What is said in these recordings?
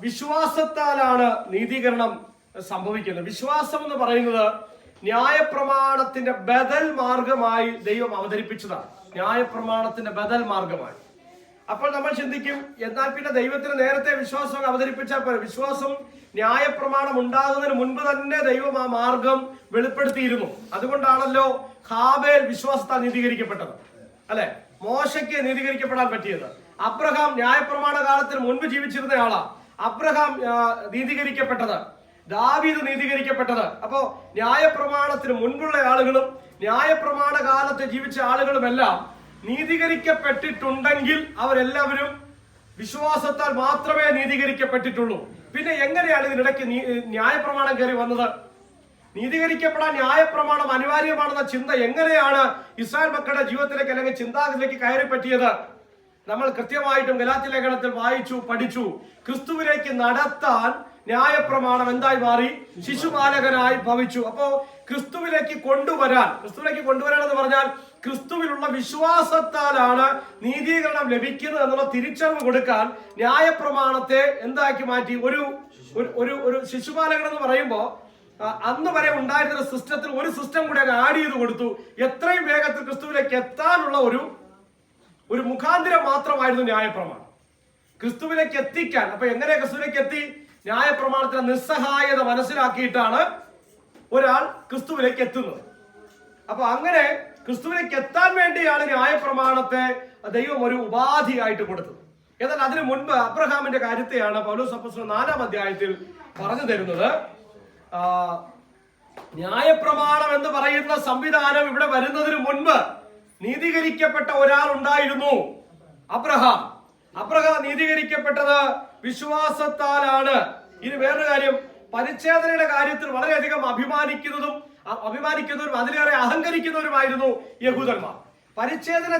വിശ്വാസത്താലാണ് നീതീകരണം സംഭവിക്കുന്നത്. വിശ്വാസം എന്ന് പറയുന്നത് ന്യായപ്രമാണത്തിന്റെ ബദൽ മാർഗമായി ദൈവം അവതരിപ്പിച്ചതാണ്. ന്യായപ്രമാണത്തിന്റെ ബദൽ മാർഗമായി. അപ്പോൾ നമ്മൾ ചിന്തിക്കും, എന്നാൽ പിന്നെ ദൈവത്തിന് നേരത്തെ വിശ്വാസം അവതരിപ്പിച്ചാൽ പോലെ. വിശ്വാസം ന്യായപ്രമാണം ഉണ്ടാകുന്നതിന് മുൻപ് തന്നെ ദൈവം ആ മാർഗം വെളിപ്പെടുത്തിയിരുന്നു. അതുകൊണ്ടാണല്ലോ ഹാബേൽ വിശ്വാസത്താൽ നീതീകരിക്കപ്പെട്ടത്, അല്ലെ? മോശയ്ക്ക് നീതീകരിക്കപ്പെടാൻ പറ്റിയത്. അബ്രഹാം ന്യായപ്രമാണ കാലത്തിന് മുൻപ് ജീവിച്ചിരുന്ന ആളാ. അബ്രഹാം നീതീകരിക്കപ്പെട്ടത്, ദാവീദ് നീതീകരിക്കപ്പെട്ടത്. അപ്പോ ന്യായപ്രമാണത്തിന് മുൻപുള്ള ആളുകളും ന്യായപ്രമാണ കാലത്ത് ജീവിച്ച ആളുകളുമെല്ലാം നീതീകരിക്കപ്പെട്ടിട്ടുണ്ടെങ്കിൽ അവരെല്ലാവരും വിശ്വാസത്താൽ മാത്രമേ നീതീകരിക്കപ്പെട്ടിട്ടുള്ളൂ. പിന്നെ എങ്ങനെയാണ് ഇതിനിടയ്ക്ക് ന്യായപ്രമാണം കയറി വന്നത്? നീതീകരിക്കപ്പെടാൻ ന്യായപ്രമാണം അനിവാര്യമാണെന്ന ചിന്ത എങ്ങനെയാണ് ഇസ്രായേൽ മക്കളുടെ ജീവിതത്തിലേക്ക് അല്ലെങ്കിൽ ചിന്താഗതിയിലേക്ക് കയറി പറ്റിയത്? നമ്മൾ കൃത്യമായിട്ടും ഗലാത്യ ലേഖനത്തിൽ വായിച്ചു പഠിച്ചു. ക്രിസ്തുവിലേക്ക് നടത്താൻ ന്യായപ്രമാണം എന്തായി മാറി? ശിശുപാലകനായി ഭവിച്ചു. അപ്പോ ക്രിസ്തുവിലേക്ക് കൊണ്ടുവരാൻ എന്ന് പറഞ്ഞാൽ ക്രിസ്തുവിലുള്ള വിശ്വാസത്താലാണ് നീതീകരണം ലഭിക്കുന്നത് എന്നുള്ള തിരിച്ചറിവ് കൊടുക്കാൻ ന്യായപ്രമാണത്തെ എന്താക്കി മാറ്റി? ഒരു ശിശുപാലകൻ എന്ന് പറയുമ്പോ അന്ന് വരെ ഉണ്ടായിരുന്ന സിസ്റ്റത്തിൽ ഒരു സിസ്റ്റം കൂടി അങ്ങ് ആഡ് ചെയ്ത് കൊടുത്തു. എത്രയും വേഗത്തിൽ ക്രിസ്തുവിലേക്ക് എത്താനുള്ള ഒരു മുഖാന്തരം മാത്രമായിരുന്നു ന്യായപ്രമാണം. ക്രിസ്തുവിലേക്ക് എത്തിക്കാൻ. അപ്പൊ എങ്ങനെ ക്രിസ്തുവിലേക്ക് എത്തി? ന്യായപ്രമാണത്തിന്റെ നിസ്സഹായത മനസ്സിലാക്കിയിട്ടാണ് ഒരാൾ ക്രിസ്തുവിലേക്ക് എത്തുന്നത്. അപ്പൊ അങ്ങനെ ക്രിസ്തുവിലേക്ക് എത്താൻ വേണ്ടിയാണ് ന്യായപ്രമാണത്തെ ദൈവം ഒരു ഉപാധിയായിട്ട് കൊടുത്തത്. എന്നാൽ അതിനു മുൻപ് അബ്രഹാമിന്റെ കാര്യത്തെയാണ് പൗലോസ് അപ്പോസ്തലൻ 4-ാം അധ്യായത്തിൽ പറഞ്ഞു തരുന്നത്. ന്യായപ്രമാണം എന്ന് പറയുന്ന സംവിധാനം ഇവിടെ വരുന്നതിന് മുൻപ് നീതീകരിക്കപ്പെട്ട ഒരാൾ ഉണ്ടായിരുന്നു, അബ്രഹാം. അബ്രഹാം നീതീകരിക്കപ്പെട്ടത് വിശ്വാസത്താലാണ്. ഇനി വേറൊരു കാര്യം, പരിച്ഛേദനയുടെ കാര്യത്തിൽ വളരെയധികം അഭിമാനിക്കുന്നവരും അതിലേറെ അഹങ്കരിക്കുന്നവരുമായിരുന്നു യഹൂദന്മാർ. പരിച്ഛേദന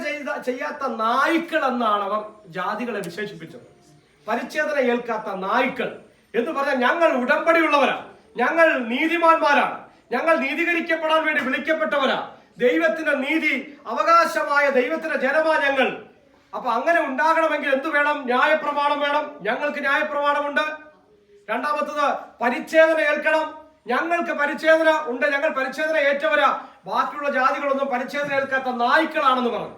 ചെയ്യാത്ത നായ്ക്കൾ എന്നാണ് അവർ ജാതികളെ വിശേഷിപ്പിച്ചത്. പരിച്ഛേദന ഏൽക്കാത്ത നായ്ക്കൾ എന്ന് പറഞ്ഞാൽ ഞങ്ങൾ ഉടമ്പടിയുള്ളവരാ, ഞങ്ങൾ നീതിമാന്മാരാണ്, ഞങ്ങൾ നീതീകരിക്കപ്പെടാൻ വേണ്ടി വിളിക്കപ്പെട്ടവരാ, ദൈവത്തിന്റെ നീതി അവകാശമായ ദൈവത്തിന്റെ ജനമാ ഞങ്ങൾ. അപ്പൊ അങ്ങനെ ഉണ്ടാകണമെങ്കിൽ എന്ത് വേണം? ന്യായപ്രമാണം വേണം. ഞങ്ങൾക്ക് ന്യായപ്രമാണമുണ്ട്. രണ്ടാമത്തത്, പരിച്ഛേദന ഏൽക്കണം. ഞങ്ങൾക്ക് പരിച്ഛേദന ഉണ്ട്, ഞങ്ങൾ പരിച്ഛേദന ഏറ്റവരാ. ബാക്കിയുള്ള ജാതികളൊന്നും പരിച്ഛേദന ഏൽക്കാത്ത നായ്ക്കളാണെന്ന് പറഞ്ഞു.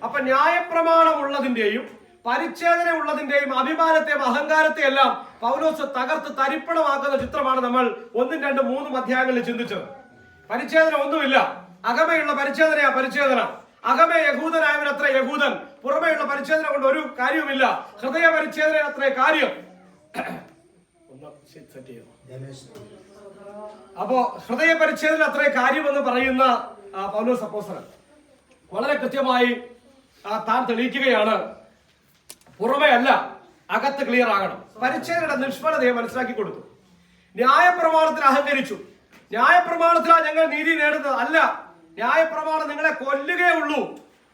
അപ്പൊ ന്യായപ്രമാണം ഉള്ളതിന്റെയും പരിച്ഛേദന ഉള്ളതിന്റെയും അഭിമാനത്തെയും അഹങ്കാരത്തെയും എല്ലാം പൗലോസ് തകർത്ത് തരിപ്പണമാക്കുന്ന ചിത്രമാണ് നമ്മൾ 1, 2, 3 അധ്യായങ്ങളിൽ ചിന്തിച്ചത്. പരിച്ഛേദന ഒന്നുമില്ല. അകമയുള്ള പരിച്ഛേദനയാ പരിച്ഛേദന. അകമേ യഹൂദനായവൻ അത്ര യഹൂദൻ. പുറമേയുള്ള പരിച്ഛേദന കൊണ്ട് ഒരു കാര്യവുമില്ല. ഹൃദയ പരിച്ഛേദന അത്ര കാര്യം. അപ്പോ ഹൃദയ പരിച്ഛേദന അത്ര കാര്യമെന്ന് പറയുന്ന പൗലോസ് അപ്പോസ്തലൻ വളരെ കൃത്യമായി താൻ തെളിയിക്കുകയാണ്. പുറമേ അല്ല, അകത്ത് ക്ലിയർ ആകണം. പരിച്ഛേദനയുടെ നിഷ്ഫലതയെ മനസ്സിലാക്കി കൊടുത്തു. ന്യായപ്രമാണത്തിൽ അഹങ്കരിച്ചു. ന്യായപ്രമാണത്തിലാണ് ഞങ്ങൾ നീതി നേടുന്നത്. അല്ല, ന്യായപ്രമാണം നിങ്ങളെ കൊല്ലുകയേ ഉള്ളൂ,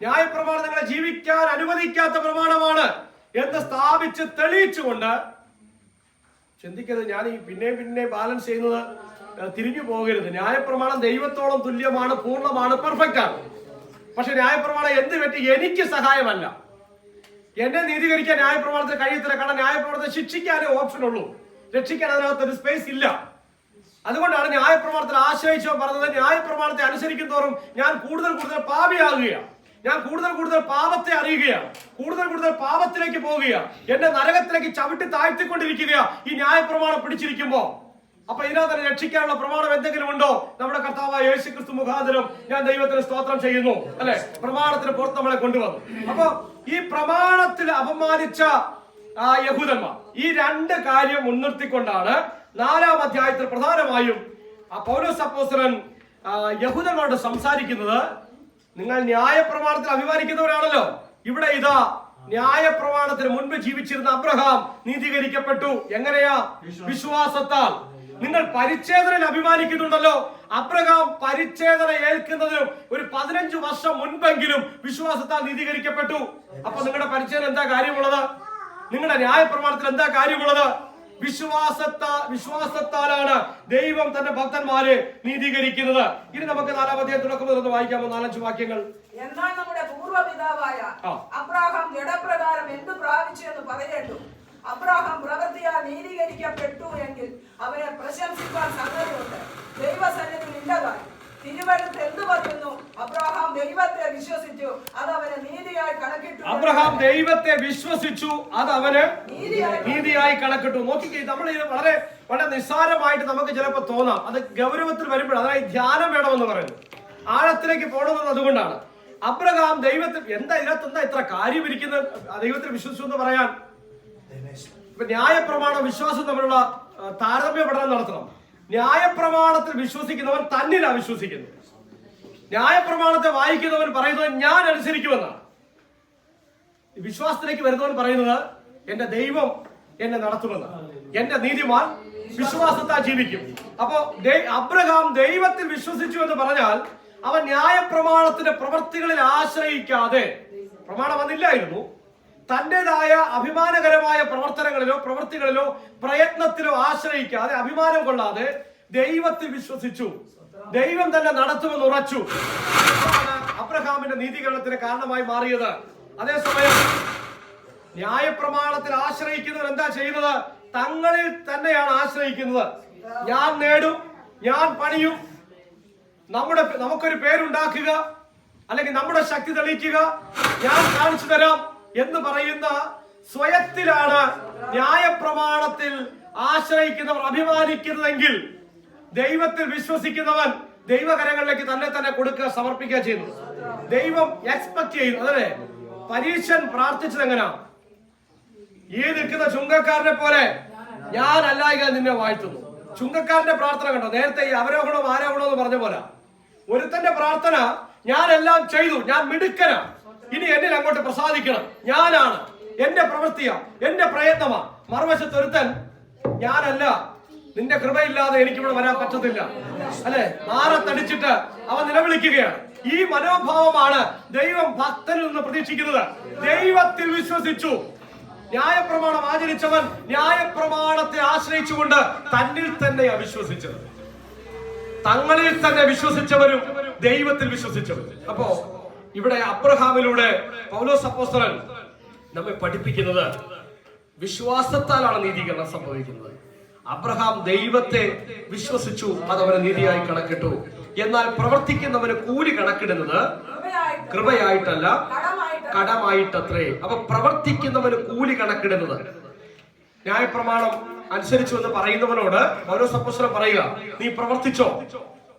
ന്യായപ്രമാണം നിങ്ങളെ ജീവിക്കാൻ അനുവദിക്കാത്ത പ്രമാണമാണ് എന്ന് സ്ഥാപിച്ച് തെളിയിച്ചുകൊണ്ട് ചിന്തിക്കരുത്. ഞാൻ ഈ പിന്നെ ബാലൻസ് ചെയ്യുന്നത് തിരിഞ്ഞു പോകരുത്. ന്യായപ്രമാണം ദൈവത്തോളം തുല്യമാണ്, പൂർണ്ണമാണ്, പെർഫെക്റ്റ് ആണ്. പക്ഷെ ന്യായപ്രമാണം എന്ത് പറ്റി? എനിക്ക് സഹായമല്ല. എന്നെ നീതീകരിക്കാൻ ന്യായപ്രമാണത്തിന് കഴിയത്തില്ല. കാരണം ന്യായപ്രമാണത്തെ ശിക്ഷിക്കാനേ ഓപ്ഷൻ ഉള്ളൂ, രക്ഷിക്കാൻ അതിനകത്ത് ഒരു സ്പേസ് ഇല്ല. അതുകൊണ്ടാണ് ന്യായപ്രമാണത്തിൽ ആശ്രയിച്ചോ പറഞ്ഞത്, ന്യായപ്രമാണത്തെ അനുസരിക്കുന്നതോറും ഞാൻ കൂടുതൽ പാപിയാകുകയാണ്, ഞാൻ കൂടുതൽ പാപത്തെ അറിയുകയാണ്, കൂടുതൽ പാപത്തിലേക്ക് പോവുകയാണ്, എന്നെ നരകത്തിലേക്ക് ചവിട്ടി താഴ്ത്തിക്കൊണ്ടിരിക്കുകയാണ് ഈ ന്യായപ്രമാണം പിടിച്ചിരിക്കുമ്പോ. അപ്പൊ ഇതിനകത്ത് രക്ഷിക്കാനുള്ള പ്രമാണം എന്തെങ്കിലും ഉണ്ടോ? നമ്മുടെ കർത്താവായ യേശു ക്രിസ്തു മുഖാന്തരം ഞാൻ ദൈവത്തിന് സ്തോത്രം ചെയ്യുന്നു, അല്ലെ? പ്രമാണത്തിന് പുറത്ത് നമ്മളെ കൊണ്ടുവന്നു. അപ്പൊ ഈ പ്രമാണത്തിൽ അപമാനിച്ച യഹൂദന്മാർ ഈ 2 കാര്യം മുൻനിർത്തിക്കൊണ്ടാണ് 4-ാം അധ്യായത്തിൽ പ്രധാനമായും പൗലോസ് അപ്പോസ്തലൻ യഹൂദന്മാരോട് സംസാരിക്കുന്നത്. നിങ്ങൾ ന്യായപ്രമാണത്തിൽ അഭിമാനിക്കുന്നവരാണല്ലോ. ഇവിടെ ഇതാ ന്യായപ്രമാണത്തിന് മുൻപ് ജീവിച്ചിരുന്ന അബ്രഹാം നീതീകരിക്കപ്പെട്ടു. എങ്ങനെയാ? വിശ്വാസത്താൽ. നിങ്ങൾ പരിച്ഛേദനയിൽ അഭിമാനിക്കുന്നുണ്ടല്ലോ. അബ്രഹാം പരിച്ഛേദന ഏൽക്കുന്നതിനും ഒരു 15 വർഷം മുൻപെങ്കിലും വിശ്വാസത്താൽ നീതീകരിക്കപ്പെട്ടു. അപ്പൊ നിങ്ങളുടെ പരിച്ഛേദന എന്താ കാര്യമുള്ളത്? നിങ്ങളുടെ ന്യായപ്രമാണത്തിൽ എന്താ കാര്യമുള്ളത്? വിശ്വാസത്താലാണ് ദൈവം തന്റെ ഭക്തന്മാരെ നീതീകരിക്കുന്നത്. ഇനി നമുക്ക് 4-ാം അധ്യായം തുടക്കം മുതൽ വായിക്കാമോ? 4-5 വാക്യങ്ങൾ. എന്നാൽ നമ്മുടെ പൂർവ്വപിതാവായ അബ്രഹാം ജഡപ്രകാരം എന്ത് പ്രാപിച്ചു എന്ന് പറയേണ്ടു. അബ്രഹാം വിധിക്കപ്പെട്ടു എങ്കിൽ അവനെ പ്രശംസിക്കാൻ സംഗതിയുണ്ട്. ദൈവസന്നിധിയിൽ ഇല്ലതായി തിരുവഴുത്ത് എന്തു പറയുന്നു? അബ്രഹാം ദൈവത്തെ വിശ്വസിച്ചു, അത് അവന് നീതിയായി കണക്കിട്ടു. അബ്രഹാം ദൈവത്തെ വിശ്വസിച്ചു, അത് അവന് നീതിയായി കണക്കിട്ടു. നോക്കിക്കേ, നമ്മൾ ഇത് വളരെ വളരെ നിസ്സാരമായിട്ട് നമുക്ക് ചിലപ്പോൾ തോന്നാം. അത് ഗൗരവത്തിൽ വരുമ്പോൾ അതായത് ധ്യാനം വേണമെന്ന് പറയുന്നു. ആഴത്തിലേക്ക് പോകണമെന്ന് അതുകൊണ്ടാണ്. അബ്രഹാം ദൈവത്തിൽ ഇതിനകത്ത് ഇത്ര കാര്യം ഇരിക്കുന്നത്? ദൈവത്തിൽ വിശ്വസിച്ചു എന്ന് പറയാൻ ഇപ്പൊ ന്യായപ്രമാണ വിശ്വാസം തമ്മിലുള്ള താരതമ്യ പഠനം നടത്തണം. ന്യായപ്രമാണത്തിൽ വിശ്വസിക്കുന്നവൻ തന്നിലാണ് വിശ്വസിക്കുന്നത്. ന്യായപ്രമാണത്തെ വായിക്കുന്നവൻ പറയുന്നത് ഞാൻ അനുസരിക്കുമെന്നാണ്. വിശ്വാസത്തിലേക്ക് വരുന്നവൻ പറയുന്നത് എന്റെ ദൈവം എന്നെ നടത്തുമെന്നാണ്. എന്റെ നീതിമാൻ വിശ്വാസത്താൽ ജീവിക്കും. അപ്പോ അബ്രഹാം ദൈവത്തിൽ വിശ്വസിച്ചു എന്ന് പറഞ്ഞാൽ അവൻ ന്യായപ്രമാണത്തിന്റെ പ്രവൃത്തികളിൽ ആശ്രയിക്കാതെ, പ്രമാണം വന്നില്ലായിരുന്നു, തന്റേതായ അഭിമാനകരമായ പ്രവർത്തികളിലോ പ്രയത്നത്തിലോ ആശ്രയിക്കാതെ, അഭിമാനം കൊള്ളാതെ ദൈവത്തിൽ വിശ്വസിച്ചു. ദൈവം തന്നെ നടത്തുമെന്ന് ഉറച്ചു. അബ്രഹാമിന്റെ നീതീകരണത്തിന് കാരണമായി മാറിയത്. അതേസമയം ന്യായപ്രമാണത്തിൽ ആശ്രയിക്കുന്നവർ എന്താ ചെയ്യുന്നത്? തങ്ങളിൽ തന്നെയാണ് ആശ്രയിക്കുന്നത്. ഞാൻ നേടും, ഞാൻ പണിയും, നമുക്കൊരു പേരുണ്ടാക്കുക, അല്ലെങ്കിൽ നമ്മുടെ ശക്തി തെളിയിക്കുക, ഞാൻ കാണിച്ചു തരാം എന്ന് പറയുന്ന സ്വയത്തിലാണ് ന്യായപ്രമാണത്തിൽ ആശ്രയിക്കുന്നവർ അഭിമാനിക്കുന്നതെങ്കിൽ, ദൈവത്തിൽ വിശ്വസിക്കുന്നവൻ ദൈവകരങ്ങളിലേക്ക് തന്നെ കൊടുക്കുക, സമർപ്പിക്കുക ചെയ്യുന്നു. ദൈവം എക്സ്പെക്ട് ചെയ്യുന്നു. അതല്ലേ പരീക്ഷൻ പ്രാർത്ഥിച്ചത് എങ്ങനെയാ? ഈ നിൽക്കുന്ന ചുങ്കക്കാരനെ പോലെ ഞാൻ അല്ലായിക നിന്നെ വാഴ്ത്തുന്നു. ചുങ്കക്കാരന്റെ പ്രാർത്ഥന കണ്ടോ? നേരത്തെ ഈ അവരോഹണവും ആരോഹണവും എന്ന് പറഞ്ഞ പോലെ ഒരുത്തന്റെ പ്രാർത്ഥന, ഞാൻ എല്ലാം ചെയ്തു, ഞാൻ മിടുക്കനാ, ഇനി എന്നിൽ അങ്ങോട്ട് പ്രസാദിക്കണം, ഞാനാണ്, എന്റെ പ്രവൃത്തിയാ, എന്റെ പ്രയത്നമാ. മറുവശത്ത് ഒരുത്തൻ, ഞാനല്ല, നിന്റെ കൃപയില്ലാതെ എനിക്കിവിടെ വരാൻ പറ്റത്തില്ല, അല്ലെ, നാറത്തടിച്ചിട്ട് അവൻ നിലവിളിക്കുകയാണ്. ഈ മനോഭാവമാണ് ദൈവം ഭക്തനിൽ നിന്ന് പ്രതീക്ഷിക്കുന്നത്. ദൈവത്തിൽ വിശ്വസിച്ചു. ന്യായപ്രമാണം ആചരിച്ചവൻ ന്യായപ്രമാണത്തെ ആശ്രയിച്ചുകൊണ്ട് തന്നിൽ തന്നെയാ വിശ്വസിച്ചത്. തങ്ങളിൽ തന്നെ വിശ്വസിച്ചവരും ദൈവത്തിൽ വിശ്വസിച്ചവരും. അപ്പോ ഇവിടെ അബ്രഹാമിലൂടെ പൗലോസ് അപ്പോസ്തലൻ നമ്മെ പഠിപ്പിക്കുന്നത് വിശ്വാസത്താലാണ് നീതീകരണം സംഭവിക്കുന്നത്. അബ്രഹാം ദൈവത്തെ വിശ്വസിച്ചു, അത് അവന് നീതിയായി കണക്കിട്ടു. എന്നാൽ പ്രവർത്തിക്കുന്നവന് കൂലി കണക്കിടുന്നത് കൃപയായിട്ടല്ല, കടമായിട്ടത്രേ. അപ്പൊ പ്രവർത്തിക്കുന്നവന് കൂലി കണക്കിടുന്നത്, ന്യായപ്രമാണം അനുസരിച്ചു എന്ന് പറയുന്നവനോട് പൗലോസ് അപ്പോസ്തലൻ പറയുക, നീ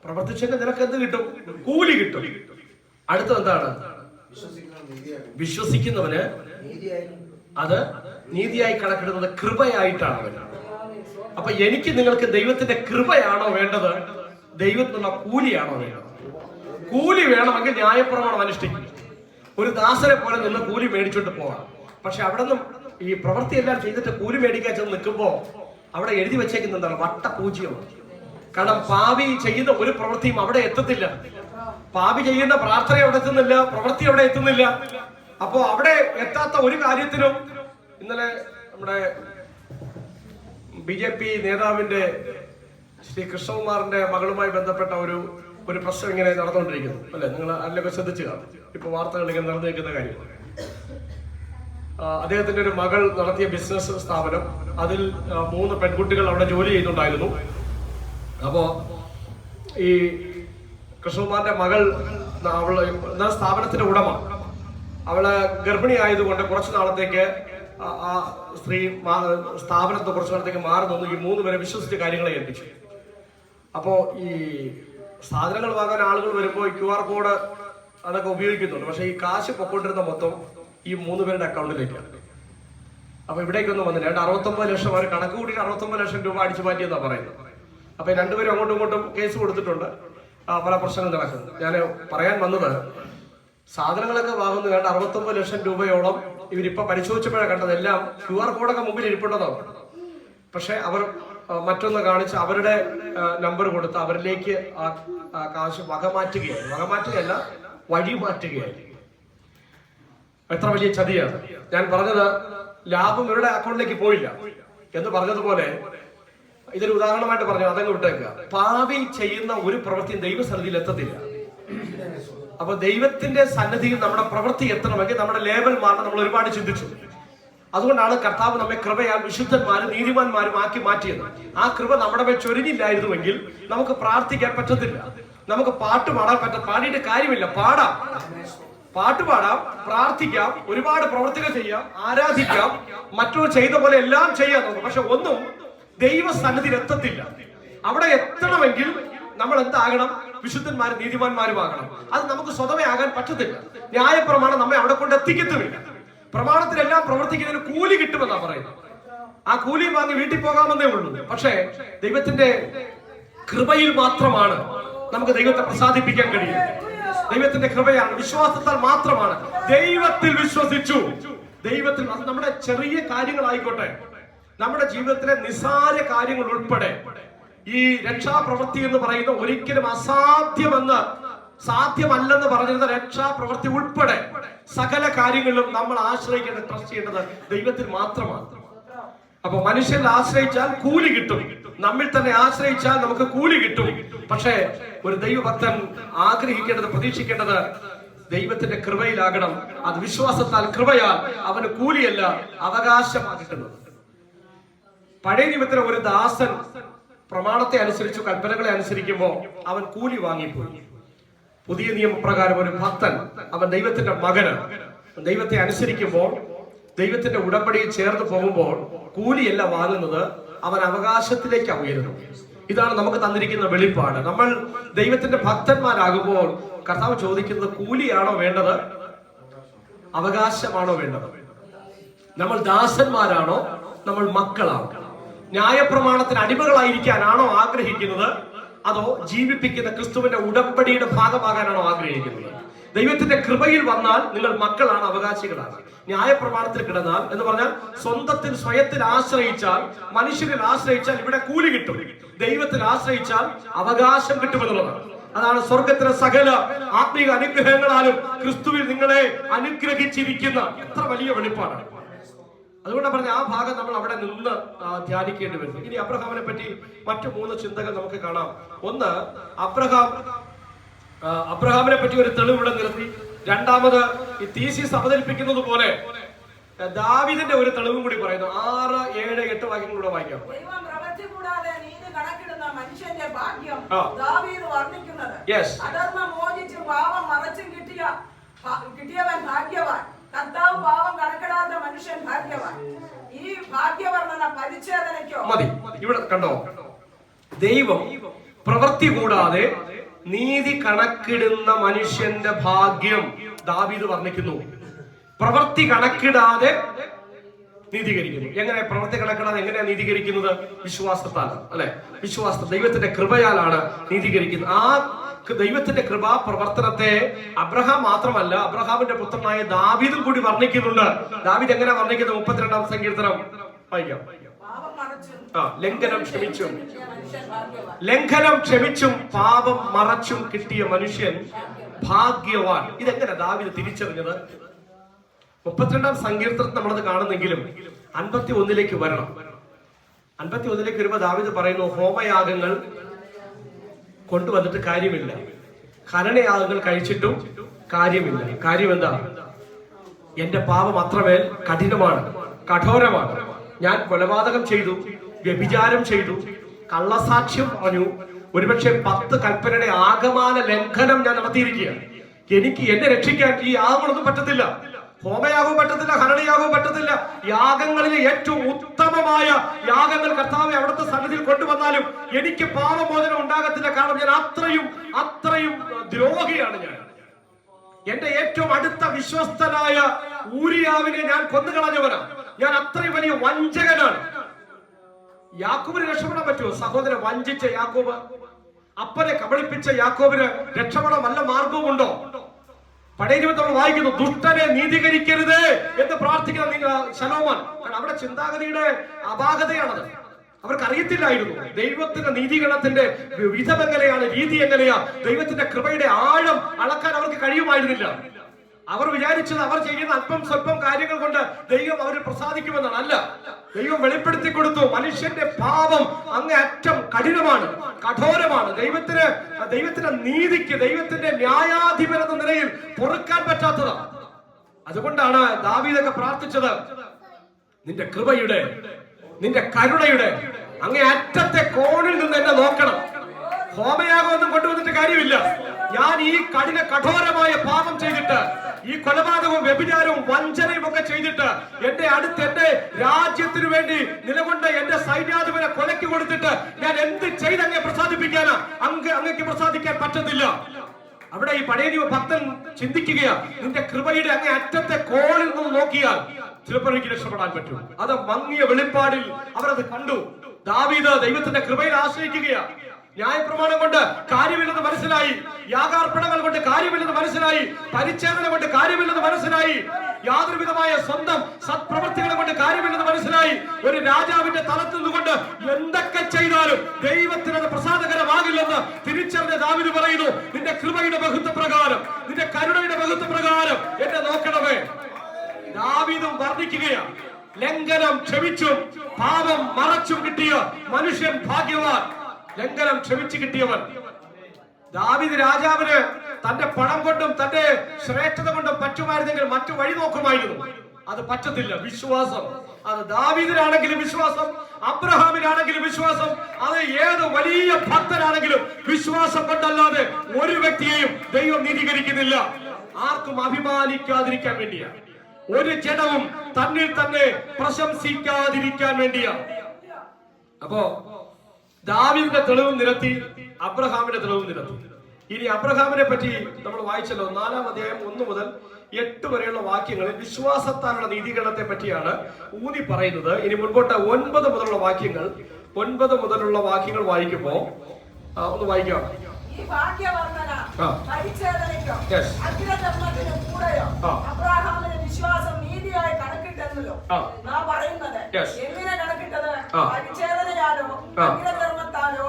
പ്രവർത്തിച്ചെങ്കിൽ നിനക്ക് എന്ത് കിട്ടും? കൂലി കിട്ടും. അടുത്തത് എന്താണ്? വിശ്വസിക്കുന്നവന് അത് നീതിയായി കണക്കിടുന്നത് കൃപയായിട്ടാണ്. അപ്പൊ എനിക്ക് നിങ്ങൾക്ക് ദൈവത്തിന്റെ കൃപയാണോ വേണ്ടത്? ദൈവത്തിനുള്ള കൂലിയാണോ വേണ്ടത്? കൂലി വേണമെങ്കിൽ ന്യായപ്രമാണം അനുഷ്ഠിക്കും. ഒരു ദാസനെ പോലെ നിന്ന് കൂലി മേടിച്ചോണ്ട് പോവാം. പക്ഷെ അവിടെ നിന്നും ഈ പ്രവൃത്തി എല്ലാം ചെയ്തിട്ട് കൂലി മേടിക്കാൻ ചെന്ന് നിൽക്കുമ്പോ അവിടെ എഴുതി വെച്ചേക്കുന്ന എന്താണ്? വട്ടപൂജ്യമാണ്. കാരണം പാപി ചെയ്യുന്ന ഒരു പ്രവൃത്തിയും അവിടെ എത്തത്തില്ല. പാപി ചെയ്യുന്ന പ്രാർത്ഥന അവിടെ എത്തുന്നില്ല, പ്രവൃത്തി അവിടെ എത്തുന്നില്ല. അപ്പോ അവിടെ എത്താത്ത ഒരു കാര്യത്തിനും, ഇന്നലെ നമ്മുടെ BJP നേതാവിന്റെ ശ്രീ കൃഷ്ണകുമാറിന്റെ മകളുമായി ബന്ധപ്പെട്ട ഒരു പ്രശ്നം ഇങ്ങനെ നടന്നുകൊണ്ടിരിക്കുന്നു, അല്ലെ? നിങ്ങൾ അതിലൊക്കെ ശ്രദ്ധിച്ചു കാണും. ഇപ്പൊ വാർത്തകൾ ഇങ്ങനെ നടന്നു നിൽക്കുന്ന കാര്യം. അദ്ദേഹത്തിന്റെ ഒരു മകൾ നടത്തിയ ബിസിനസ് സ്ഥാപനം, അതിൽ 3 പെൺകുട്ടികൾ അവിടെ ജോലി ചെയ്യുന്നുണ്ടായിരുന്നു. അപ്പോ ഈ കൃഷ്ണകുമാറിന്റെ മകൾ, അവള് സ്ഥാപനത്തിന്റെ ഉടമ, അവള് ഗർഭിണി ആയതുകൊണ്ട് കുറച്ചു നാളത്തേക്ക് ആ സ്ത്രീ സ്ഥാപനത്തെ കുറച്ചു നാളത്തേക്ക് മാറി നിന്നു. ഈ 3 പേരെ വിശ്വസിച്ച കാര്യങ്ങളെ ഏൽപ്പിച്ചു. അപ്പോ ഈ സാധനങ്ങൾ വാങ്ങാൻ ആളുകൾ വരുമ്പോൾ QR കോഡ് അതൊക്കെ ഉപയോഗിക്കുന്നുണ്ട്. പക്ഷെ ഈ കാശ് പൊക്കൊണ്ടിരുന്ന മൊത്തം ഈ 3 പേരുടെ അക്കൗണ്ടിലേക്കാണ്. അപ്പൊ ഇവിടേക്കൊന്നും വന്നില്ല. 69 ലക്ഷം, അവർ കണക്ക് കൂടി 69 ലക്ഷം രൂപ അടിച്ചു മാറ്റിയെന്നാ പറയുന്നത്. അപ്പൊ 2 പേരും അങ്ങോട്ടും ഇങ്ങോട്ടും കേസ് കൊടുത്തിട്ടുണ്ട്. പല പ്രശ്നങ്ങൾ നടക്കുന്നത്. ഞാൻ പറയാൻ വന്നത്, സാധനങ്ങളൊക്കെ വാങ്ങുന്നത് 69 ലക്ഷം രൂപയോളം ഇവരിപ്പോ പരിശോധിച്ചപ്പോഴാണ് കണ്ടത്. എല്ലാം QR കോഡൊക്കെ മുമ്പിൽ ഇരിപ്പുണ്ടതാണ്. പക്ഷെ അവർ മറ്റൊന്ന് കാണിച്ച് അവരുടെ നമ്പർ കൊടുത്ത് അവരിലേക്ക് ആ കാശ് വകമാറ്റുകയല്ല, വഴിമാറ്റുകയാണ്. എത്ര വലിയ ചതിയാണ്. ഞാൻ പറഞ്ഞത്, ലാഭം ഇവരുടെ അക്കൗണ്ടിലേക്ക് പോയില്ല എന്ന് പറഞ്ഞതുപോലെ ഇതൊരു ഉദാഹരണമായിട്ട് പറഞ്ഞു, അതങ്ങ് വിട്ടേക്കുക. പാപി ചെയ്യുന്ന ഒരു പ്രവൃത്തിയും ദൈവസന്നിധിയിൽ എത്തത്തില്ല. അപ്പൊ ദൈവത്തിന്റെ സന്നിധിയിൽ നമ്മുടെ പ്രവൃത്തി എത്തണമെങ്കിൽ നമ്മുടെ ലേബൽ മാറണം. നമ്മൾ ഒരുപാട് ചിന്തിച്ചു. അതുകൊണ്ടാണ് കർത്താവ് നമ്മെ കൃപയാൽ വിശുദ്ധന്മാരും നീതിമാന്മാരും ആക്കി മാറ്റിയത്. ആ കൃപ നമ്മുടെ മേൽ ചൊരിഞ്ഞില്ലായിരുന്നുവെങ്കിൽ നമുക്ക് പ്രാർത്ഥിക്കാൻ പറ്റത്തില്ല, നമുക്ക് പാട്ട് പാടാൻ പാടിയിട്ട് കാര്യമില്ല. പാട്ട് പാടാം, പ്രാർത്ഥിക്കാം, ഒരുപാട് പ്രവർത്തികൾ ചെയ്യാം, ആരാധിക്കാം, മറ്റുള്ള ചെയ്ത പോലെ എല്ലാം ചെയ്യാൻ നോക്കും. പക്ഷെ ഒന്നും ദൈവസന്നിധിയിൽ എത്തത്തില്ല. അവിടെ എത്തണമെങ്കിൽ നമ്മൾ എന്താകണം? വിശുദ്ധന്മാരും നീതിമാന്മാരും ആകണം. അത് നമുക്ക് സ്വതവേ ആകാൻ പറ്റത്തില്ല. ന്യായപ്രമാണം നമ്മെ അവിടെ കൊണ്ട് എത്തിക്കത്തുമില്ല. പ്രമാണത്തിലെല്ലാം പ്രവർത്തിക്കുന്നതിന് കൂലി കിട്ടുമെന്നാ പറയുന്നത്. ആ കൂലി വാങ്ങി വീട്ടിൽ പോകാമെന്നേ ഉള്ളൂ. പക്ഷേ ദൈവത്തിന്റെ കൃപയിൽ മാത്രമാണ് നമുക്ക് ദൈവത്തെ പ്രസാദിപ്പിക്കാൻ കഴിയും. ദൈവത്തിന്റെ കൃപയാണ്, വിശ്വാസത്താൽ മാത്രമാണ്. ദൈവത്തിൽ വിശ്വസിച്ചു, ദൈവത്തിൽ, അത് നമ്മുടെ ചെറിയ കാര്യങ്ങളായിക്കോട്ടെ, നമ്മുടെ ജീവിതത്തിലെ നിസ്സാര കാര്യങ്ങൾ ഉൾപ്പെടെ ഈ രക്ഷാപ്രവൃത്തി എന്ന് പറയുന്ന ഒരിക്കലും സാധ്യമല്ലെന്ന് പറഞ്ഞിരുന്ന രക്ഷാപ്രവൃത്തി ഉൾപ്പെടെ സകല കാര്യങ്ങളിലും നമ്മൾ ആശ്രയിക്കേണ്ടത്, ട്രസ്റ്റ് ചെയ്യേണ്ടത് ദൈവത്തിൽ മാത്രമാണ്. അപ്പൊ മനുഷ്യരിൽ ആശ്രയിച്ചാൽ കൂലി കിട്ടും, നമ്മിൽ തന്നെ ആശ്രയിച്ചാൽ നമുക്ക് കൂലി കിട്ടും. പക്ഷേ ഒരു ദൈവഭക്തൻ ആഗ്രഹിക്കേണ്ടത്, പ്രതീക്ഷിക്കേണ്ടത് ദൈവത്തിന്റെ കൃപയിലാകണം. അത് വിശ്വാസത്താൽ, കൃപയാൽ അവന് കൂലിയല്ല, അവകാശമാണ് കിട്ടുന്നത്. പഴയ നിയമത്തിലെ ഒരു ദാസൻ പ്രമാണത്തെ അനുസരിച്ചു, കൽപ്പനകളെ അനുസരിക്കുമ്പോൾ അവൻ കൂലി വാങ്ങിപ്പോയി. പുതിയ നിയമപ്രകാരം ഒരു ഭക്തൻ, അവൻ ദൈവത്തിന്റെ മകന്, ദൈവത്തെ അനുസരിക്കുമ്പോൾ, ദൈവത്തിന്റെ ഉടമ്പടിയിൽ ചേർന്ന് പോകുമ്പോൾ കൂലിയല്ല വാങ്ങുന്നത്, അവൻ അവകാശത്തിലേക്കാണ് ഉയരുന്നത്. ഇതാണ് നമുക്ക് തന്നിരിക്കുന്ന വെളിപ്പാട്. നമ്മൾ ദൈവത്തിന്റെ ഭക്തന്മാരാകുമ്പോൾ കർത്താവ് ചോദിക്കുന്നത് കൂലിയാണോ വേണ്ടത്, അവകാശമാണോ വേണ്ടത്? നമ്മൾ ദാസന്മാരാണോ, നമ്മൾ മക്കളാണോ? ന്യായപ്രമാണത്തിന് അടിമകളായിരിക്കാനാണോ ആഗ്രഹിക്കുന്നത്, അതോ ജീവിപ്പിക്കുന്ന ക്രിസ്തുവിന്റെ ഉടമ്പടിയുടെ ഭാഗമാകാനാണോ ആഗ്രഹിക്കുന്നത്? ദൈവത്തിന്റെ കൃപയിൽ വന്നാൽ നിങ്ങൾ മക്കളാണ്, അവകാശികളാണ്. ന്യായപ്രമാണത്തിൽ കിടന്നാൽ എന്ന് പറഞ്ഞാൽ സ്വയത്തിൽ ആശ്രയിച്ചാൽ, മനുഷ്യരിൽ ആശ്രയിച്ചാൽ ഇവിടെ കൂലി കിട്ടും. ദൈവത്തിൽ ആശ്രയിച്ചാൽ അവകാശം കിട്ടുമെന്നുള്ളതാണ്. അതാണ് സ്വർഗത്തിലെ സകല ആത്മീക അനുഗ്രഹങ്ങളാലും ക്രിസ്തുവിൽ നിങ്ങളെ അനുഗ്രഹിച്ചിരിക്കുന്ന എത്ര വലിയ വെളിപ്പാടാണ്. അതുകൊണ്ടാണ് പറഞ്ഞ ആ ഭാഗം നമ്മൾ അവിടെ നിന്ന് ധ്യാനിക്കേണ്ടി വരുന്നു. ഇനി അബ്രഹാമിനെ പറ്റി മറ്റു 3 ചിന്തകൾ നമുക്ക് കാണാം. ഒന്ന്, അബ്രഹാമിനെ പറ്റി ഒരു തെളിവ് ഇവിടെ നിർത്തി. രണ്ടാമത് ഈ തീസിസ് അവതരിപ്പിക്കുന്നത് പോലെ ദാവീദിന്റെ ഒരു തെളിവും കൂടി പറയുന്നു. 6, 7, 8 വാക്യങ്ങളിലൂടെ വായിക്കാം. മനുഷ്യന്റെ ഭാഗ്യം ദാവീദ് വർണ്ണിക്കുന്നത്, അധർമ്മം മോചിച്ച് പാപം മറച്ചും കിട്ടിയവൻ ഭാഗ്യവാൻ, കർത്താവ് പാവം കണക്കിടാത്ത മനുഷ്യൻ ഭാഗ്യവാൻ. ഈ ഭാഗ്യവർണ്ണന പരിച്ഛേദനയ്ക്കോ മതി. ഇവിടെ കണ്ടോ, ദൈവം പ്രവൃത്തി കൂടാതെ നീതി കണക്കിടുന്ന മനുഷ്യന്റെ ഭാഗ്യം ദാവീദ് വർണ്ണിക്കുന്നു. പ്രവൃത്തി കണക്കിടാതെ നീതീകരിക്കുന്നു. എങ്ങനെ പ്രവൃത്തി കണക്കിടാതെ എങ്ങനെയാ നീതീകരിക്കുന്നത്? വിശ്വാസത്താലാണ്, അല്ലെ? വിശ്വാസം, ദൈവത്തിന്റെ കൃപയാലാണ് നീതീകരിക്കുന്നത്. ആ ദൈവത്തിന്റെ കൃപാ പ്രവർത്തനത്തെ അബ്രഹാം മാത്രമല്ല, അബ്രഹാമിന്റെ പുത്രനായ ദാവീദും കൂടി വർണ്ണിക്കുന്നുണ്ട്. ദാവീദ് എങ്ങനെ വർണ്ണിക്കുന്നത്? 32-ാം സങ്കീർത്തനം വായിക്കാം. ലംഘനം ക്ഷമിച്ചും പാപം മറച്ചും കിട്ടിയ മനുഷ്യൻ ഭാഗ്യവാൻ. ഇതെങ്ങനെ ദാവീദ് തിരിച്ചറിഞ്ഞത്? 32-ാം സങ്കീർത്തനത്തിൽ നമ്മളത് കാണുന്നെങ്കിലും 51-ലേക്ക് വരണം. 51-ലേക്ക് വരുമ്പോ ദാവീദ് പറയുന്നു, ഹോമയാഗങ്ങൾ കൊണ്ടുവന്നിട്ട് കാര്യമില്ല, ഹനനയാഗങ്ങൾ കഴിച്ചിട്ടും കാര്യമില്ല. കാര്യം എന്താ? എന്റെ പാപം അത്രമേൽ കഠിനമാണ്, കഠോരമാണ്. ഞാൻ കൊലപാതകം ചെയ്തു, വ്യഭിചാരം ചെയ്തു, കള്ളസാക്ഷ്യം പറഞ്ഞു, ഒരുപക്ഷെ 10 കൽപ്പനയുടെ ആകമാന ലംഘനം ഞാൻ നടത്തിയിരിക്കുകയാണ്. എനിക്ക് എന്നെ രക്ഷിക്കാൻ ഈ യാഗങ്ങളൊന്നും പറ്റത്തില്ല. ഹോമയാകവും പറ്റത്തില്ല, ഹനനയാകവും പറ്റത്തില്ല. യാഗങ്ങളിലെ ഏറ്റവും ഉത്തമമായ യാഗങ്ങൾ കർത്താവെ അവിടുത്തെ സന്നിധിയിൽ കൊണ്ടുവന്നാലും എനിക്ക് പാപമോചനം ഉണ്ടാകത്തില്ല. കാരണം ഞാൻ അത്രയും ദ്രോഹിയാണ്. എന്റെ ഏറ്റവും അടുത്ത വിശ്വസ്തനായ ഊരിയാവിനെ ഞാൻ കൊന്നുകളഞ്ഞവനാണ്. ഞാൻ അത്രയും വലിയ വഞ്ചകനാണ്. യാക്കോബിന് രക്ഷപ്പെടാൻ പറ്റുമോ? സഹോദരൻ വഞ്ചിച്ച യാക്കോബ്, അപ്പനെ കബളിപ്പിച്ച യാക്കോബിന് രക്ഷപ്പെടാൻ വല്ല മാർഗവുമുണ്ടോ? പഴയ നിയമത്തിൽ നമ്മൾ വായിക്കുന്നു, ദുഷ്ടനെ നീതീകരിക്കരുത് എന്ന് പ്രാർത്ഥിക്കുന്ന ശലോമോൻ. കാരണം അവിടെ ചിന്താഗതിയുടെ അപാകതയാണത്. അവർക്ക് അറിയത്തില്ലായിരുന്നു ദൈവത്തിന്റെ നീതീകരണത്തിന്റെ വിധം എങ്ങനെയാണ്, രീതി എങ്ങനെയാ, ദൈവത്തിന്റെ കൃപയുടെ ആഴം അളക്കാൻ അവർക്ക് കഴിയുമായിരുന്നില്ല. അവർ വിചാരിച്ചത് അവർ ചെയ്യുന്ന അല്പം സ്വല്പം കാര്യങ്ങൾ കൊണ്ട് ദൈവം അവരെ പ്രസാദിക്കുമെന്നാണ്. അല്ല, ദൈവം വെളിപ്പെടുത്തി കൊടുത്തു, മനുഷ്യന്റെ പാപം അങ്ങേയറ്റം കഠിനമാണ്, കഠോരമാണ്. ദൈവത്തിന്റെ നീതിക്ക്, ദൈവത്തിന്റെ ന്യായാധിപൻ എന്ന നിലയിൽ പൊറുക്കാൻ പറ്റാത്തതാണ്. അതുകൊണ്ടാണ് ദാവീദൊക്കെ പ്രാർത്ഥിച്ചത്, നിന്റെ കൃപയുടെ, നിന്റെ കരുണയുടെ അങ്ങേ അറ്റത്തെ കോണിൽ നിന്ന് എന്നെ നോക്കണം. ഹോമയാഗമൊന്നും കൊണ്ടുവന്നിട്ട് കാര്യമില്ല. ഞാൻ ഈ കഠോരമായ പാപം ചെയ്തിട്ട്, ഈ കൊലപാതകവും വ്യഭിചാരവും വഞ്ചനയും ഒക്കെ ചെയ്തിട്ട്, എന്റെ രാജ്യത്തിനു വേണ്ടി നിലകൊണ്ട എന്റെ സൈന്യാധിപനെ കൊലയ്ക്ക് കൊടുത്തിട്ട് ഞാൻ എന്ത് ചെയ്ത് അങ്ങേ പ്രസാദിപ്പിക്കാനാ? അങ്ങക്ക് പ്രസാദിക്കാൻ പറ്റത്തില്ല. അവിടെ ഈ പഴയ നിയമ ഭക്തൻ ചിന്തിക്കുകയാ, നിന്റെ കൃപയുടെ അങ്ങേ അറ്റത്തെ കോണിൽ നിന്ന് നോക്കിയാൽ ചിലപ്പോൾ എനിക്ക് രക്ഷപ്പെടാൻ പറ്റും. അത് മങ്ങിയ വെളിപ്പാടിൽ അവരത് കണ്ടു. ദാവീദ് ദൈവത്തിന്റെ കൃപയിൽ ആശ്രയിക്കുകയാ. ന്യായപ്രമാണം കൊണ്ട് കാര്യമില്ലെന്ന് മനസ്സിലായി, യാഗാർപ്പണങ്ങൾ കൊണ്ട് കാര്യമില്ലെന്ന് മനസ്സിലായി, പരിച്ഛേദന കൊണ്ട് കാര്യമില്ലെന്ന് മനസ്സിലായി, യാതൊരു വിധമായ സ്വന്തം സത്പ്രവൃത്തികളെ കൊണ്ട് കാര്യമില്ലെന്ന് മനസ്സിലായി. ഒരു രാജാവിന്റെ തലത്തിൽ നിന്നുകൊണ്ട് എന്തൊക്കെ ചെയ്താലും ദൈവത്തിന് അത് പ്രസാദകരമാകില്ലെന്ന് തിരിച്ചറിഞ്ഞ ദാവീദ് പറയുന്നു, നിന്റെ കൃപയുടെ ബഹുത്വപ്രകാരം, നിന്റെ കരുണയുടെ ബഹുത്വപ്രകാരം എന്നെ നോക്കണമേ. ദാവീദും വർദ്ധിക്കുകയാണ്. ലംഘനം ക്ഷമിച്ചും പാപം മറച്ചും കിട്ടിയ മനുഷ്യൻ ഭാഗ്യവാൻ. ലംഘനം ക്ഷമിച്ചു കിട്ടിയവൻ. ദാവീദ് രാജാവിന് തന്റെ പണം കൊണ്ടും തന്റെ ശ്രേഷ്ഠത കൊണ്ടും പറ്റുമായിരുന്നെങ്കിൽ മറ്റു വഴി നോക്കുമായിരുന്നു. അത് പറ്റത്തില്ല. വിശ്വാസം, അത് ദാവീദിനാണെങ്കിലും വിശ്വാസം, അബ്രഹാമിനാണെങ്കിലും വിശ്വാസം, അത് ഏത് വലിയ ഭക്തനാണെങ്കിലും വിശ്വാസം കൊണ്ടല്ലാതെ ഒരു വ്യക്തിയെയും ദൈവം നീതീകരിക്കുന്നില്ല. ആർക്കും അഭിമാനിക്കാതിരിക്കാൻ വേണ്ടിയാണ്. ഒരു ജഡവും തന്നിൽ തന്നെ പ്രശംസിക്കാതിരിക്കാൻ വേണ്ടിയാണ്. അപ്പോ ദാവീദിന്റെ തെളിവും നിരത്തി, അബ്രഹാമിന്റെ തെളിവും നിരത്തി. ഇനി അബ്രഹാമിനെ പറ്റി നമ്മൾ വായിച്ചല്ലോ, 4-ാം അധ്യായം 1 മുതൽ 8 വരെയുള്ള വാക്യങ്ങളിൽ വിശ്വാസത്താലുള്ള നീതീകരണത്തെ പറ്റിയാണ് ഊന്നി പറയുന്നത്. ഇനി മുൻപോട്ട് 9 മുതലുള്ള വാക്യങ്ങൾ വായിക്കുമ്പോ ഒന്ന് വായിക്കാം. ഈ ഭാഗ്യവർണ്ണന പരിച്ഛേദനയ്ക്കോ അഗ്രധർമ്മത്തിനും കൂടെയോ അബ്രഹാമിന് വിശ്വാസം നീതിയായി കണക്കിട്ടെന്നല്ലോ നാം പറയുന്നത്. എങ്ങനെ കണക്കിട്ടത്? പരിച്ഛേദനയാലോ അഗ്രധർമ്മത്താലോ?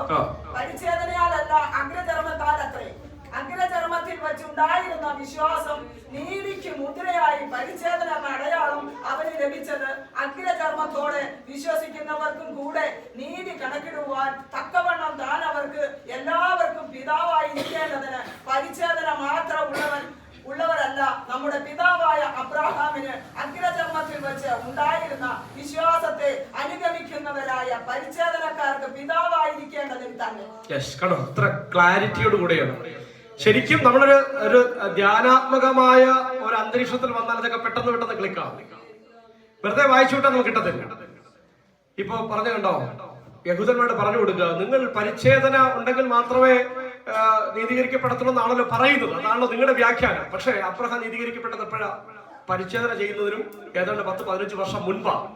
പരിച്ഛേദനയാലല്ല, അഗ്രധർമ്മത്താലത്രേ. അഗ്രധർമ്മത്തിൽ വെച്ചുണ്ടായിരുന്ന വിശ്വാസം നീതിക്ക് മുദ്രയായി പരിച്ഛേദന എന്ന അടയാളം അവന് ലഭിച്ചത് അഗ്രധർമ്മത്തോടെ വിശ്വസിക്കുന്നവർക്കും കൂടെ നീതി കണക്കിടുവാൻ തക്കവണ്ണം താൻ അവർക്ക് എല്ലാവർക്കും പിതാവായി ഇരിക്കേണ്ടതിന് പരിച്ഛേദന മാത്രം ഉള്ളവരല്ല, നമ്മുടെ പിതാവായ അബ്രഹാമിന് അഗ്രധർമ്മത്തിൽ വെച്ച് ഉണ്ടായിരുന്ന വിശ്വാസത്തെ അനുഗമിക്കുന്നവരായ പരിച്ഛേദനക്കാർക്ക് പിതാവായിരിക്കേണ്ടതിന് തന്നെ. അത്ര ക്ലാരിറ്റിയോട് കൂടെയാണ്. ശരിക്കും നമ്മളൊരു ധ്യാനാത്മകമായ ഒരു അന്തരീക്ഷത്തിൽ വന്നാൽ അതൊക്കെ പെട്ടെന്ന് ക്ലിക്കാവും. വെറുതെ വായിച്ചു വിട്ടാൽ നമുക്ക് കിട്ടത്തില്ല. ഇപ്പൊ പറഞ്ഞു കണ്ടോ, യഹൂദന്മാരോട് പറഞ്ഞു കൊടുക്കുക, നിങ്ങൾ പരിച്ഛേദന ഉണ്ടെങ്കിൽ മാത്രമേ നീതീകരിക്കപ്പെടത്തുള്ളൂ എന്നാണല്ലോ പറയുന്നത്. അതാണല്ലോ നിങ്ങളുടെ വ്യാഖ്യാനം. പക്ഷേ അബ്രഹാം നീതീകരിക്കപ്പെട്ടത് എപ്പോഴാ? പരിച്ഛേദന ചെയ്യുന്നതിനും ഏതാണ്ട് 10-15 വർഷം മുൻപാണ്.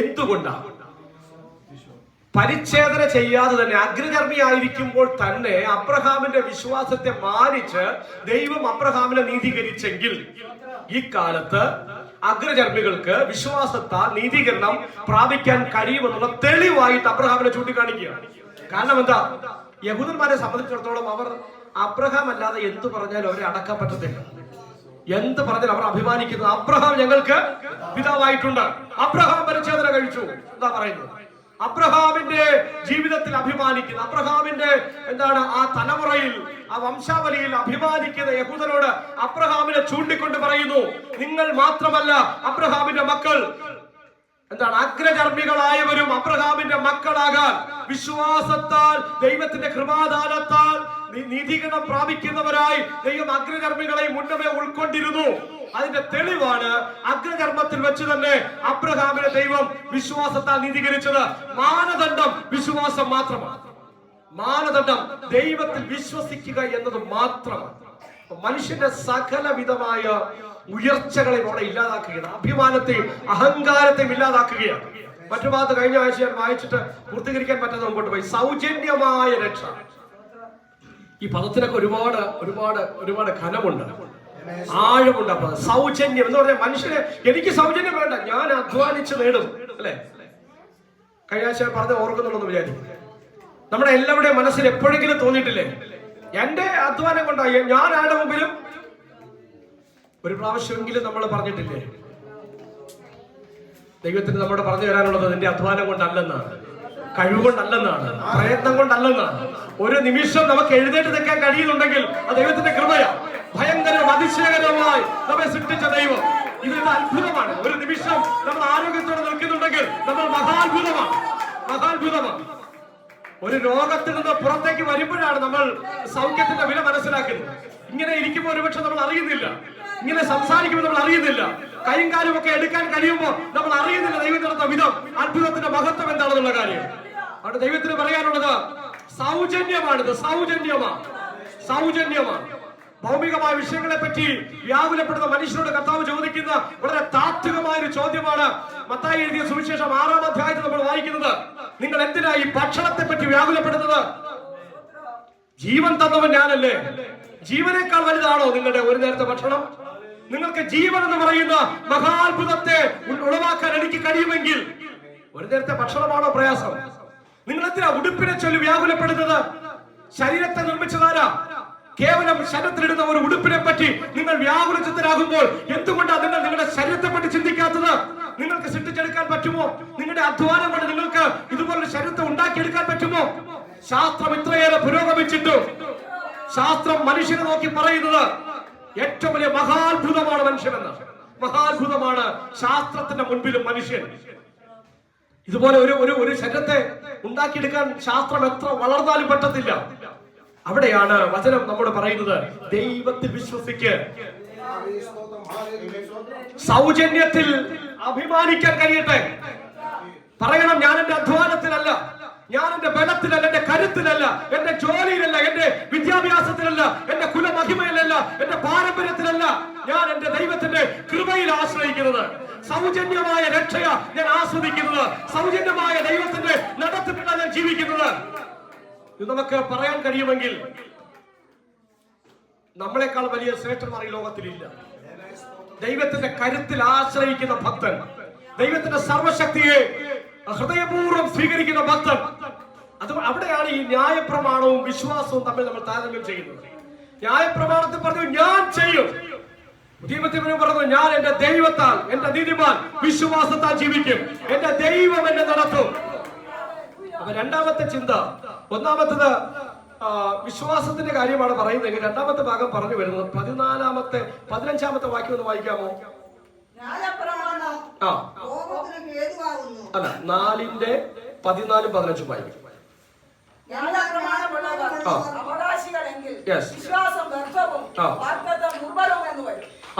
എന്തുകൊണ്ടാണ്? പരിച്ഛേദന ചെയ്യാതെ തന്നെ അഗ്രചർമ്മിയായിരിക്കുമ്പോൾ തന്നെ അബ്രഹാമിന്റെ വിശ്വാസത്തെ മാനിച്ച് ദൈവം അബ്രഹാമിനെ നീതീകരിച്ചെങ്കിൽ ഈ കാലത്ത് അഗ്രചർമ്മികൾക്ക് വിശ്വാസത്താൽ നീതീകരണം പ്രാപിക്കാൻ കഴിയുമെന്നുള്ള തെളിവായിട്ട് അബ്രഹാമിനെ ചൂണ്ടിക്കാണിക്കുകയാണ്. കാരണം എന്താ? യഹൂദന്മാരെ സംബന്ധിച്ചിടത്തോളം അവർ അബ്രഹാം അല്ലാതെ എന്തു പറഞ്ഞാലും അവരെ അടക്കാൻ പറ്റത്തില്ല. എന്ത് പറഞ്ഞാലും അവർ അഭിമാനിക്കുന്നത് അബ്രഹാം ഞങ്ങൾക്ക് പിതാവായിട്ടുണ്ട്, അബ്രഹാം പരിച്ഛേദന കഴിച്ചു എന്താ പറയുന്നത്. അബ്രഹാമിന്റെ ജീവിതത്തിൽ അഭിമാനിക്കുന്ന, അബ്രഹാമിന്റെ ആ തലമുറയിൽ, ആ വംശാവലിയിൽ അഭിമാനിക്കുന്ന യഹൂദനോട് അബ്രഹാമിനെ ചൂണ്ടിക്കൊണ്ട് പറയുന്നു, നിങ്ങൾ മാത്രമല്ല അബ്രഹാമിന്റെ മക്കൾ, അഗ്രചർമ്മികളായവരും അബ്രഹാമിന്റെ മക്കളാകാൻ വിശ്വാസത്താൽ ദൈവത്തിന്റെ കൃപാദാനത്താൽ നീതീകരണം പ്രാപിക്കുന്നവരായി ദൈവം അഗ്രചർമ്മികളെ മുന്നമേ ഉൾക്കൊണ്ടിരുന്നു. അതിന്റെ തെളിവാണ് അഗ്രചർമ്മത്തിൽ വെച്ച് തന്നെ അബ്രഹാമിനെ ദൈവം വിശ്വാസത്താൽ നീതീകരിച്ചത്. മാനദണ്ഡം വിശ്വാസം മാത്രമാണ്. മാനദണ്ഡം ദൈവത്തിൽ വിശ്വസിക്കുക എന്നത് മാത്രമാണ്. മനുഷ്യന്റെ സകലവിധമായ ഉയർച്ചകളെ അവിടെ ഇല്ലാതാക്കുകയാണ്. അഭിമാനത്തെയും അഹങ്കാരത്തെയും ഇല്ലാതാക്കുകയാണ്. മറ്റു ഭാഗത്ത് കഴിഞ്ഞ ആഴ്ച ഞാൻ വായിച്ചിട്ട് പൂർത്തീകരിക്കാൻ പറ്റാതെ മുമ്പോട്ട് പോയി. സൗജന്യമായ രക്ഷ. ഈ പദത്തിനൊക്കെ ഒരുപാട് ഘനമുണ്ട്, ആഴമുണ്ട്. അപ്പൊ സൗജന്യം എന്ന് പറഞ്ഞാൽ മനുഷ്യന് എനിക്ക് സൗജന്യം വേണ്ട, ഞാൻ അധ്വാനിച്ച് നേടും, അല്ലെ? കഴിഞ്ഞ ആഴ്ച പറഞ്ഞ് ഓർക്കുന്നുള്ളെന്ന് വിചാരിക്കും. നമ്മുടെ എല്ലാവരുടെയും മനസ്സിൽ എപ്പോഴെങ്കിലും തോന്നിയിട്ടില്ലേ, എന്റെ അധ്വാനം കൊണ്ടായി ഞാൻ ആരുടെ മുമ്പിലും ഒരു പ്രാവശ്യമെങ്കിലും നമ്മൾ പറഞ്ഞിട്ടില്ലേ? ദൈവത്തിന് നമ്മോട് പറഞ്ഞു തരാനുള്ളത് നിന്റെ അധ്വാനം കൊണ്ടല്ലെന്നാണ്, കഴിവുകൊണ്ടല്ലെന്നാണ്, പ്രയത്നം കൊണ്ടല്ലെന്നാണ്. ഒരു നിമിഷം നമുക്ക് എഴുന്നേറ്റ് നിൽക്കാൻ കഴിയുന്നുണ്ടെങ്കിൽ അത് ദൈവത്തിന്റെ കൃപയാണ്. ഭയങ്കര അതിശയകരമായി നമ്മെ സൃഷ്ടിച്ച ദൈവം ഇതൊരു അത്ഭുതമാണ്. ഒരു നിമിഷം നമ്മൾ ആരോഗ്യത്തോടെ നിൽക്കുന്നുണ്ടെങ്കിൽ നമ്മൾ മഹാത്ഭുതമാണ്. ഒരു രോഗത്തിൽ നിന്ന് പുറത്തേക്ക് വരുമ്പോഴാണ് നമ്മൾ സൗഖ്യത്തിന്റെ വില മനസ്സിലാക്കുന്നത്. ഇങ്ങനെ ഇരിക്കുമ്പോൾ ഒരുപക്ഷെ നമ്മൾ അറിയുന്നില്ല, ഇങ്ങനെ സംസാരിക്കുമ്പോൾ നമ്മൾ അറിയുന്നില്ല, കൈയും കാലും ഒക്കെ എടുക്കാൻ കഴിയുമ്പോൾ നമ്മൾ അറിയുന്നില്ല ദൈവത്തിനടുത്ത വിധം, അത്ഭുതത്തിന്റെ മഹത്വം എന്താണെന്നുള്ള കാര്യം. അവിടെ ദൈവത്തിന് പറയാനുള്ളത് സൗജന്യമാണിത്, സൗജന്യമാണ്. ഭൗമികമായ വിഷയങ്ങളെ പറ്റി വ്യാകുലപ്പെടുന്ന മനുഷ്യരോട് കർത്താവ് ചോദിക്കുന്ന വളരെ താത്വികമായ ഒരു ചോദ്യമാണ്. മത്തായി എഴുതിയ സുവിശേഷം 6-ാം അധ്യായത്തിൽ നമ്മൾ വായിക്കുന്നത്, നിങ്ങൾ എന്തിനാ ഈ ഭക്ഷണത്തെ പറ്റി വ്യാകുലപ്പെടുന്നത്? ജീവൻ തന്നവൻ ഞാനല്ലേ? ജീവനേക്കാൾ വലുതാണോ നിങ്ങളുടെ ഒരു നേരത്തെ ഭക്ഷണം? നിങ്ങൾക്ക് ജീവൻ എന്ന് പറയുന്ന മഹാത്ഭുതത്തെ ഉളവാക്കാൻ എനിക്ക് കഴിയുമെങ്കിൽ ഒരു നേരത്തെ ഭക്ഷണമാണോ പ്രയാസം? നിങ്ങൾ എന്തിനാ ഉടുപ്പിനെ ചൊല്ലി വ്യാകുലപ്പെടുന്നത്? ശരീരത്തെ നിർമ്മിച്ചതാരാ? കേവലം ശരീരത്തിലിടുന്ന ഒരു ഉടുപ്പിനെ പറ്റി നിങ്ങൾ വ്യാകുലചിത്തരാകുമ്പോൾ എന്തുകൊണ്ടാണ് നിങ്ങൾ നിങ്ങളുടെ ശരീരത്തെ പറ്റി ചിന്തിക്കാത്തത്? നിങ്ങൾക്ക് സൃഷ്ടിച്ചെടുക്കാൻ പറ്റുമോ? നിങ്ങളുടെ അധ്വാനം കൊണ്ട് നിങ്ങൾക്ക് ഇതുപോലൊരു ശരീരത്തെ ഉണ്ടാക്കിയെടുക്കാൻ പറ്റുമോ? ശാസ്ത്രം ഇത്രയേറെ പുരോഗമിച്ചിട്ടും ശാസ്ത്രം മനുഷ്യനെ നോക്കി പറയുന്നത് ഏറ്റവും വലിയ മഹാത്ഭുതമാണ് മനുഷ്യനെന്ന്. മഹാത്ഭുതമാണ് ശാസ്ത്രത്തിന്റെ മുൻപിലും മനുഷ്യൻ. ഇതുപോലെ ഒരു ശരീരത്തെ ഉണ്ടാക്കിയെടുക്കാൻ ശാസ്ത്രം എത്ര വളർന്നാലും പറ്റത്തില്ല. അവിടെയാണ് വചനം നമ്മോട് പറയുന്നത്, ദൈവത്തിൽ വിശ്വസിക്ക്, സൗജന്യത്തിൽ അഭിമാനിക്കാൻ കഴിയട്ടെ. പറയണം, ഞാൻ എന്റെ അധ്വാനത്തിലല്ല, ഞാൻ എന്റെ ബലത്തിലല്ല, എന്റെ കരുത്തിലല്ല, എന്റെ ജോലിയിലല്ല, എന്റെ വിദ്യാഭ്യാസത്തിലല്ല, എന്റെ കുലമഹിമയിലല്ല, എന്റെ പാരമ്പര്യത്തിലല്ല, ഞാൻ എന്റെ ദൈവത്തിന്റെ കൃപയിൽ ആശ്രയിക്കുന്നത്. സൗജന്യമായ രക്ഷയാ ഞാൻ ആസ്വദിക്കുന്നത്. സൗജന്യമായ ദൈവത്തിന്റെ നടത്തിപ്പിലാണ് ഞാൻ ജീവിക്കുന്നത്. ഇത് നമുക്ക് പറയാൻ കഴിയുമെങ്കിൽ നമ്മളെക്കാൾ വലിയ ശ്രേഷ്ഠന്മാർ ഈ ലോകത്തിലില്ല. ദൈവത്തിന്റെ കരുത്തിൽ ആശ്രയിക്കുന്ന ഭക്തൻ, ദൈവത്തിന്റെ സർവശക്തിയെ ഹൃദയപൂർവ്വം സ്വീകരിക്കുന്ന ഭക്തൻ, അത് അവിടെയാണ് ഈ ന്യായപ്രമാണവും വിശ്വാസവും തമ്മിൽ നമ്മൾ താരതമ്യം ചെയ്യുന്നത്. ന്യായപ്രമാണത്തിൽ പറഞ്ഞു ഞാൻ ചെയ്യും, ദൈവത്തിന് പറഞ്ഞു ഞാൻ എന്റെ ദൈവത്താൽ, എന്റെ നീതിമാൻ വിശ്വാസത്താൽ ജീവിക്കും, എന്റെ ദൈവം എന്നെ നടത്തും. അപ്പൊ രണ്ടാമത്തെ ചിന്ത, ഒന്നാമത്തത് വിശ്വാസത്തിന്റെ കാര്യമാണ് പറയുന്നതെങ്കിൽ രണ്ടാമത്തെ ഭാഗം പറഞ്ഞു വരുന്നത് 15-ാമത്തെ വാക്യം ഒന്ന് വായിക്കാമോ? അല്ല, 4:14-15 വായിക്കും.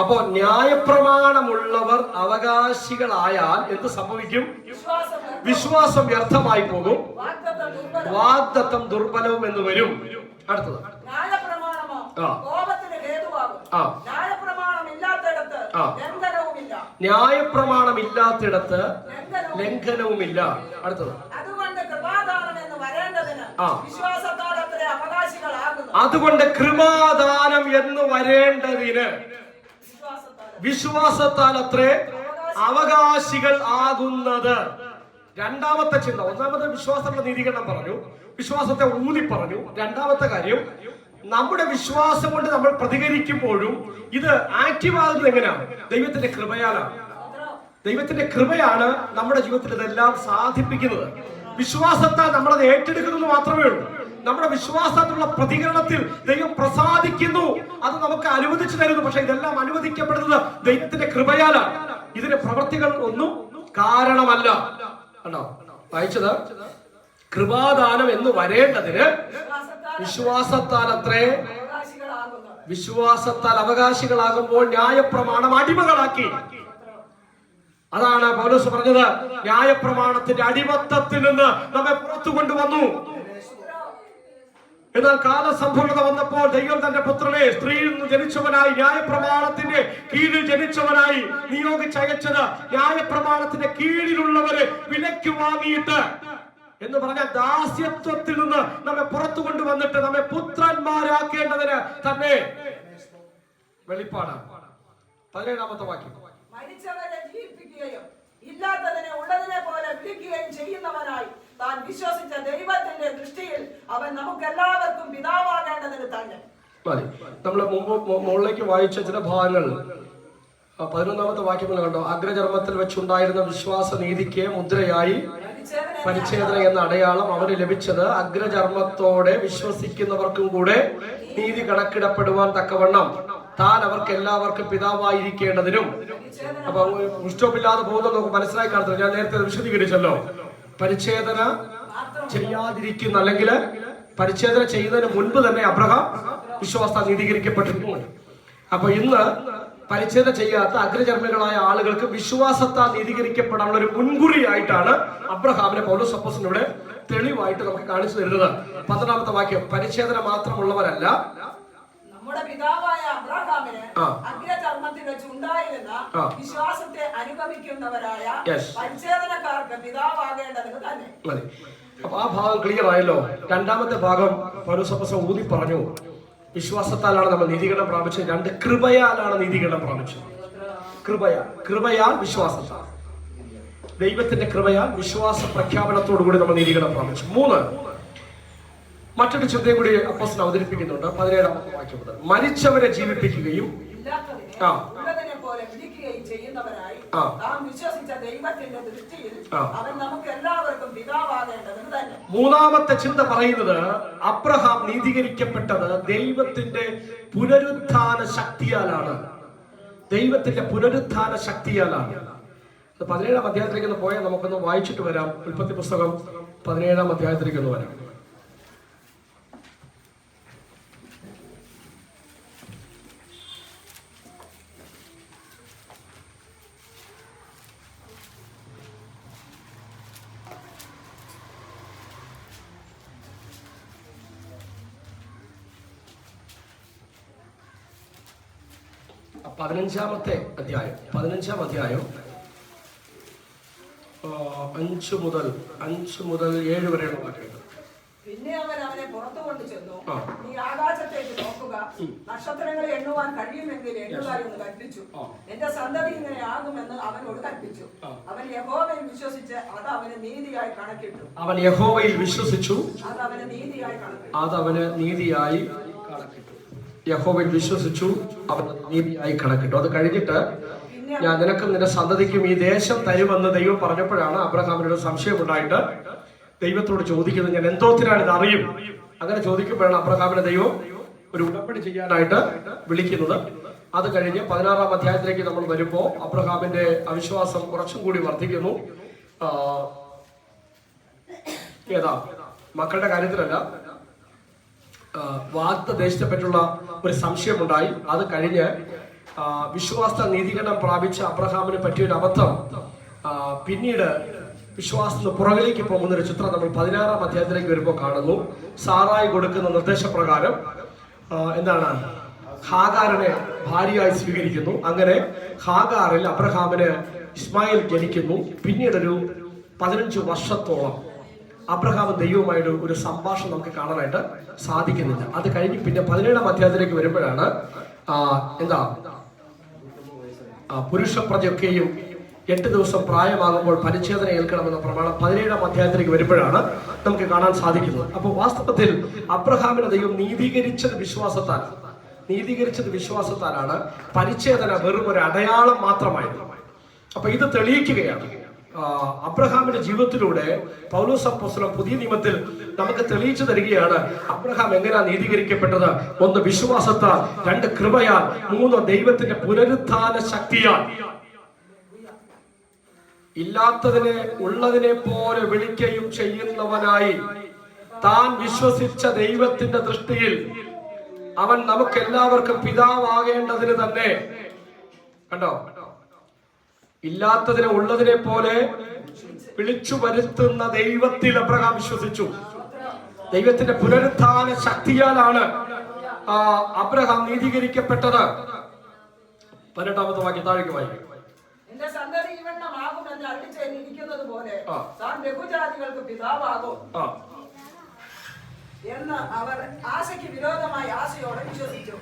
അപ്പോ ന്യായപ്രമാണമുള്ളവർ അവകാശികളായാൽ എന്ത് സംഭവിക്കും? വിശ്വാസം വ്യർത്ഥമായി പോകും, വാഗ്ദത്തം ദുർബലവും എന്ന് വരും. അടുത്തത് ന്യായപ്രമാണമില്ലാത്തിടത്ത് ലംഘനവുമില്ല. അടുത്തത് അതുകൊണ്ട് കൃപാദാനം എന്ന് വരേണ്ടതിന് വിശ്വാസത്താൽ അത്രേ അവകാശികൾ ആകുന്നത്. രണ്ടാമത്തെ ചിന്ത, ഒന്നാമത്തെ വിശ്വാസത്തിന്റെ നീതീകരണം പറഞ്ഞു, വിശ്വാസത്തെ ഊന്നി പറഞ്ഞു. രണ്ടാമത്തെ കാര്യം, നമ്മുടെ വിശ്വാസം കൊണ്ട് നമ്മൾ പ്രതികരിക്കുമ്പോഴും ഇത് ആക്റ്റീവ് ആകുന്നത് എങ്ങനെയാണ്? ദൈവത്തിന്റെ കൃപയാലാണ്. ദൈവത്തിന്റെ കൃപയാണ് നമ്മുടെ ജീവിതത്തിൽ ഇതെല്ലാം സാധിപ്പിക്കുന്നത്. വിശ്വാസത്താൽ നമ്മളത് ഏറ്റെടുക്കുന്നത് മാത്രമേ ഉള്ളൂ. നമ്മുടെ വിശ്വാസത്തിലുള്ള പ്രതികരണത്തിൽ ദൈവം പ്രസാദിക്കുന്നു, അത് നമുക്ക് അനുവദിച്ചു തരുന്നു. പക്ഷെ ഇതെല്ലാം അനുവദിക്കപ്പെടുന്നത് ദൈവത്തിന്റെ കൃപയാലാണ്. ഇതിന്റെ പ്രവൃത്തികൾ ഒന്നും കാരണമല്ല. കണ്ടോ വായിച്ചത്? കൃപാദാനം എന്ന് വരേണ്ടതിന് വിശ്വാസത്താൽ അത്രേ, വിശ്വാസത്താൽ അവകാശികളാകുമ്പോൾ ന്യായപ്രമാണം അടിമകളാക്കി. അതാണ് പൗലോസ് പറഞ്ഞത്, ന്യായപ്രമാണത്തിന്റെ അടിമത്തത്തിൽ നിന്ന് നമ്മെ പുറത്തു കൊണ്ടുവന്നു. എന്നാൽ കാലസമ്പൂർണത വന്നപ്പോൾ ദൈവം തന്റെ പുത്രനെ സ്ത്രീയിൽ നിന്ന് ജനിച്ചവനായി, ന്യായപ്രമാണത്തിന്റെ കീഴിൽ ജനിച്ചവനായി നിയോഗിച്ചയച്ചത് ന്യായപ്രമാണത്തിന്റെ കീഴിലുള്ളവരെ വിലയ്ക്ക് വാങ്ങിയിട്ട് എന്ന് പറഞ്ഞ ദാസ്യത്വത്തിൽ നിന്ന് നമ്മെ പുറത്തു കൊണ്ടുവന്നിട്ട് നമ്മെ പുത്രന്മാരാക്കേണ്ടതിന് തന്നെ. വെളിപ്പാട് 17-ാമത്തെ വാക്യം. മരിച്ചവരെ ജീവിപ്പിക്കുകയും ഇല്ലാത്തതിനെ ഉള്ളതിനെ പോലെ വിളിക്കുകയും ചെയ്യുന്നവനായി താൻ വിശ്വസിച്ച ദൈവത്തിന്റെ ദൃഷ്ടിയിൽ അവൻ നമുക്ക് എല്ലാവർക്കും പിതാവാകേണ്ടതിന് തന്നെ. നമ്മൾ മുകളിലേക്ക് വായിച്ച ചില ഭാഗങ്ങൾ 11-ാമത്തെ വാക്യങ്ങൾ കണ്ടോ? അഗ്രചർമ്മത്തിൽ വെച്ചുണ്ടായിരുന്ന വിശ്വാസ നീതിക്ക് മുദ്രയായി പരിച്ഛേദന എന്ന അടയാളം അവന് ലഭിച്ചത് അഗ്രചർമ്മത്തോടെ വിശ്വസിക്കുന്നവർക്കും കൂടെ നീതി കണക്കിടപ്പെടുവാൻ തക്കവണ്ണം താൻ അവർക്ക് എല്ലാവർക്കും പിതാവായിരിക്കേണ്ടതിനും. അപ്പൊ പുഷ്ടമില്ലാതെ പോകുന്നത് നമുക്ക് മനസ്സിലായി കാണത്തില്ല. ഞാൻ നേരത്തെ വിശദീകരിച്ചല്ലോ. പരിച്ഛേദന ചെയ്യാതിരിക്കുന്ന, അല്ലെങ്കിൽ പരിച്ഛേദന ചെയ്യുന്നതിന് മുൻപ് തന്നെ അബ്രഹാം വിശ്വാസത്താൽ നീതീകരിക്കപ്പെട്ടിരുന്നു. അപ്പൊ ഇന്ന് പരിച്ഛേദന ചെയ്യാത്ത അഗ്രചർമ്മികളായ ആളുകൾക്ക് വിശ്വാസത്താൽ നീതീകരിക്കപ്പെടാനുള്ള ഒരു മുൻകുറിയായിട്ടാണ് അബ്രഹാമിനെ പൗലോസ് അപ്പോസ്തലൻ ഇവിടെ തെളിവായിട്ട് നമുക്ക് കാണിച്ചു തരുന്നത്. 12ാമത്തെ വാക്യം, പരിച്ഛേദന മാത്രമുള്ളവരല്ല, നമ്മുടെ പിതാവായ അബ്രഹാമിന് അഗ്രചർമ്മത്തിൽ വെച്ച് ഉണ്ടായിരുന്ന വിശ്വാസത്തെ അനുഗമിക്കുന്നവരായ പരിച്ഛേദനക്കാർക്ക് പിതാവാകേണ്ടതിന് തന്നെ. അപ്പൊ ആ ഭാഗം ക്ലിയർ ആയല്ലോ. രണ്ടാമത്തെ ഭാഗം പൗലോസ് അപ്പോസ്തലൻ ഊന്നി പറഞ്ഞു, വിശ്വാസത്താലാണ് നമ്മൾ നീതീകരണം പ്രാപിച്ചത്. 2, കൃപയാലാണ് നീതീകരണം പ്രാപിച്ചത്. കൃപയാൽ വിശ്വാസത്താൽ, ദൈവത്തിന്റെ കൃപയാൽ വിശ്വാസ പ്രഖ്യാപനത്തോടു കൂടി നമ്മൾ നീതീകരണം പ്രാപിച്ചു. 3, മറ്റൊരു ചിന്തയും കൂടി അപ്പോസ്തലൻ അവതരിപ്പിക്കുന്നുണ്ട്. 17ാമത്തെ വാക്യം മുതൽ, മരിച്ചവരെ ജീവിപ്പിക്കുകയും മൂന്നാമത്തെ ചിന്ത പറയുന്നത്, അബ്രഹാം നീതീകരിക്കപ്പെട്ടത് ദൈവത്തിന്റെ പുനരുത്ഥാന ശക്തിയാലാണ്. ദൈവത്തിന്റെ പുനരുത്ഥാന ശക്തിയാലാണ്. 17ാം അധ്യായത്തിലേക്ക് ഒന്ന് പോയാൽ നമുക്കൊന്ന് വായിച്ചിട്ട് വരാം. ഉൽപ്പത്തി പുസ്തകം 17ാം അധ്യായത്തിലേക്ക് ഒന്ന് വരാം. പതിനഞ്ചാം അധ്യായം 5 മുതൽ 7 വരെയുള്ള വാക്യങ്ങൾ. പിന്നെ അവൻ അവനെ പുറത്തു കൊണ്ടു ചെന്നു, നീ ആകാശത്തേക്ക് നോക്കുക, നക്ഷത്രങ്ങളെ എണ്ണുവാൻ കഴിയുമെങ്കിൽ എണ്ണുകാരി എന്ന് കൽപ്പിച്ചു. എന്റെ സന്തതി ഇങ്ങനെ ആകുമെന്ന് അവനോട് കൽപ്പിച്ചു. അവൻ യഹോവയിൽ വിശ്വസിച്ച് അത് അവന് നീതിയായി കണക്കിട്ടു. അവൻ യഹോവയിൽ വിശ്വസിച്ചു, അത് അവന് നീതിയായി കണക്കിട്ടു. യഹോവയിൽ വിശ്വസിച്ചു, അവൻ നീതിയായി കണക്കിട്ടു. അത് കഴിഞ്ഞിട്ട്, ഞാൻ നിനക്കും നിന്റെ സന്തതിക്കും ഈ ദേശം തരുമെന്ന് ദൈവം പറഞ്ഞപ്പോഴാണ് അബ്രഹാമിനൊരു സംശയം ഉണ്ടായിട്ട് ദൈവത്തോട് ചോദിക്കുന്നത്, ഞാൻ എന്തോത്തിനാണ് ഇത് അറിയും? അങ്ങനെ ചോദിക്കുമ്പോഴാണ് അബ്രഹാമിനെ ദൈവം ഒരു ഉടമ്പടി ചെയ്യാനായിട്ട് വിളിക്കുന്നത്. അത് കഴിഞ്ഞ് 16ാം അധ്യായത്തിലേക്ക് നമ്മൾ വരുമ്പോൾ അബ്രഹാമിന്റെ അവിശ്വാസം കുറച്ചും കൂടി വർദ്ധിക്കുന്നു. മക്കളുടെ കാര്യത്തിലല്ല, വാഗ്ദത്ത ദേശത്തെ പറ്റിയുള്ള ഒരു സംശയമുണ്ടായി. അത് കഴിഞ്ഞ് വിശ്വാസ നീതീകരണം പ്രാപിച്ച അബ്രഹാമിനെ പറ്റിയൊരു അബദ്ധം പിന്നീട് വിശ്വാസത്തിന് പുറകിലേക്ക് പോകുന്ന ഒരു ചിത്രം നമ്മൾ 16ാം അധ്യായത്തിലേക്ക് വരുമ്പോൾ കാണുന്നു. സാറായി കൊടുക്കുന്ന നിർദ്ദേശപ്രകാരം ഹാഗാറിനെ ഭാര്യയായി സ്വീകരിക്കുന്നു. അങ്ങനെ ഹാഗാറിൽ അബ്രഹാമിന് ഇസ്മായിൽ ജനിക്കുന്നു. പിന്നീടൊരു 15 വർഷത്തോളം അബ്രഹാമും ദൈവവുമായിട്ട് ഒരു സംഭാഷണം നമുക്ക് കാണാനായിട്ട് സാധിക്കുന്നില്ല. അത് കഴിഞ്ഞ് പിന്നെ 17ാം അധ്യായത്തിലേക്ക് വരുമ്പോഴാണ് പുരുഷപ്രജയൊക്കെയും 8 ദിവസം പ്രായമാകുമ്പോൾ പരിച്ഛേദന ഏൽക്കണമെന്ന പ്രമാണം 17ാം അധ്യായത്തിലേക്ക് വരുമ്പോഴാണ് നമുക്ക് കാണാൻ സാധിക്കുന്നത്. അപ്പോൾ വാസ്തവത്തിൽ അബ്രഹാമിനെ ദൈവം നീതീകരിച്ചത് വിശ്വാസത്താലാണ്. പരിച്ഛേദന വെറും ഒരു അടയാളം മാത്രമായിരുന്നു. അപ്പൊ ഇത് തെളിയിക്കുകയാണ്. അബ്രഹാമിന്റെ ജീവിതത്തിലൂടെ പൗലോസ് അപ്പോസ്തലൻ പുതിയ നിയമത്തിൽ നമുക്ക് തെളിയിച്ചു തരികയാണ് അബ്രഹാം എങ്ങനെയാ നീതീകരിക്കപ്പെട്ടത്. 1, വിശ്വാസത്താൽ, 2, കൃപയാൽ, 3, ദൈവത്തിന്റെ പുനരുത്ഥാന ശക്തിയാൽ. ഇല്ലാത്തതിനെ ഉള്ളതിനെ പോലെ വിളിക്കുകയും ചെയ്യുന്നവനായി താൻ വിശ്വസിച്ച ദൈവത്തിന്റെ ദൃഷ്ടിയിൽ അവൻ നമുക്ക് എല്ലാവർക്കും പിതാവാകേണ്ടതിന് തന്നെ. കണ്ടോ, ഇല്ലാത്തതിനെ ഉള്ളതിനെ പോലെ വിളിച്ചു വരുത്തുന്ന ദൈവത്തിൽ അബ്രഹാം വിശ്വസിച്ചു. ദൈവത്തിന്റെ പുനരുത്ഥാന ശക്തിയാലാണ് അബ്രഹാം നീതീകരിക്കപ്പെട്ടത്. 18ാമത്തെ വാക്യം താഴേക്ക് വായിക്കും. എന്റെ സന്തതി ഇവണ്ണമാകുമെന്ന് അരുളിച്ചെയ്തിരിക്കുന്നത് പോലെ താൻ ബഹുജാതികൾക്ക് പിതാവാകും എന്ന് അവർ ആശയ്ക്ക് വിരോധമായി ആശയോടെ വിശ്വസിച്ചു.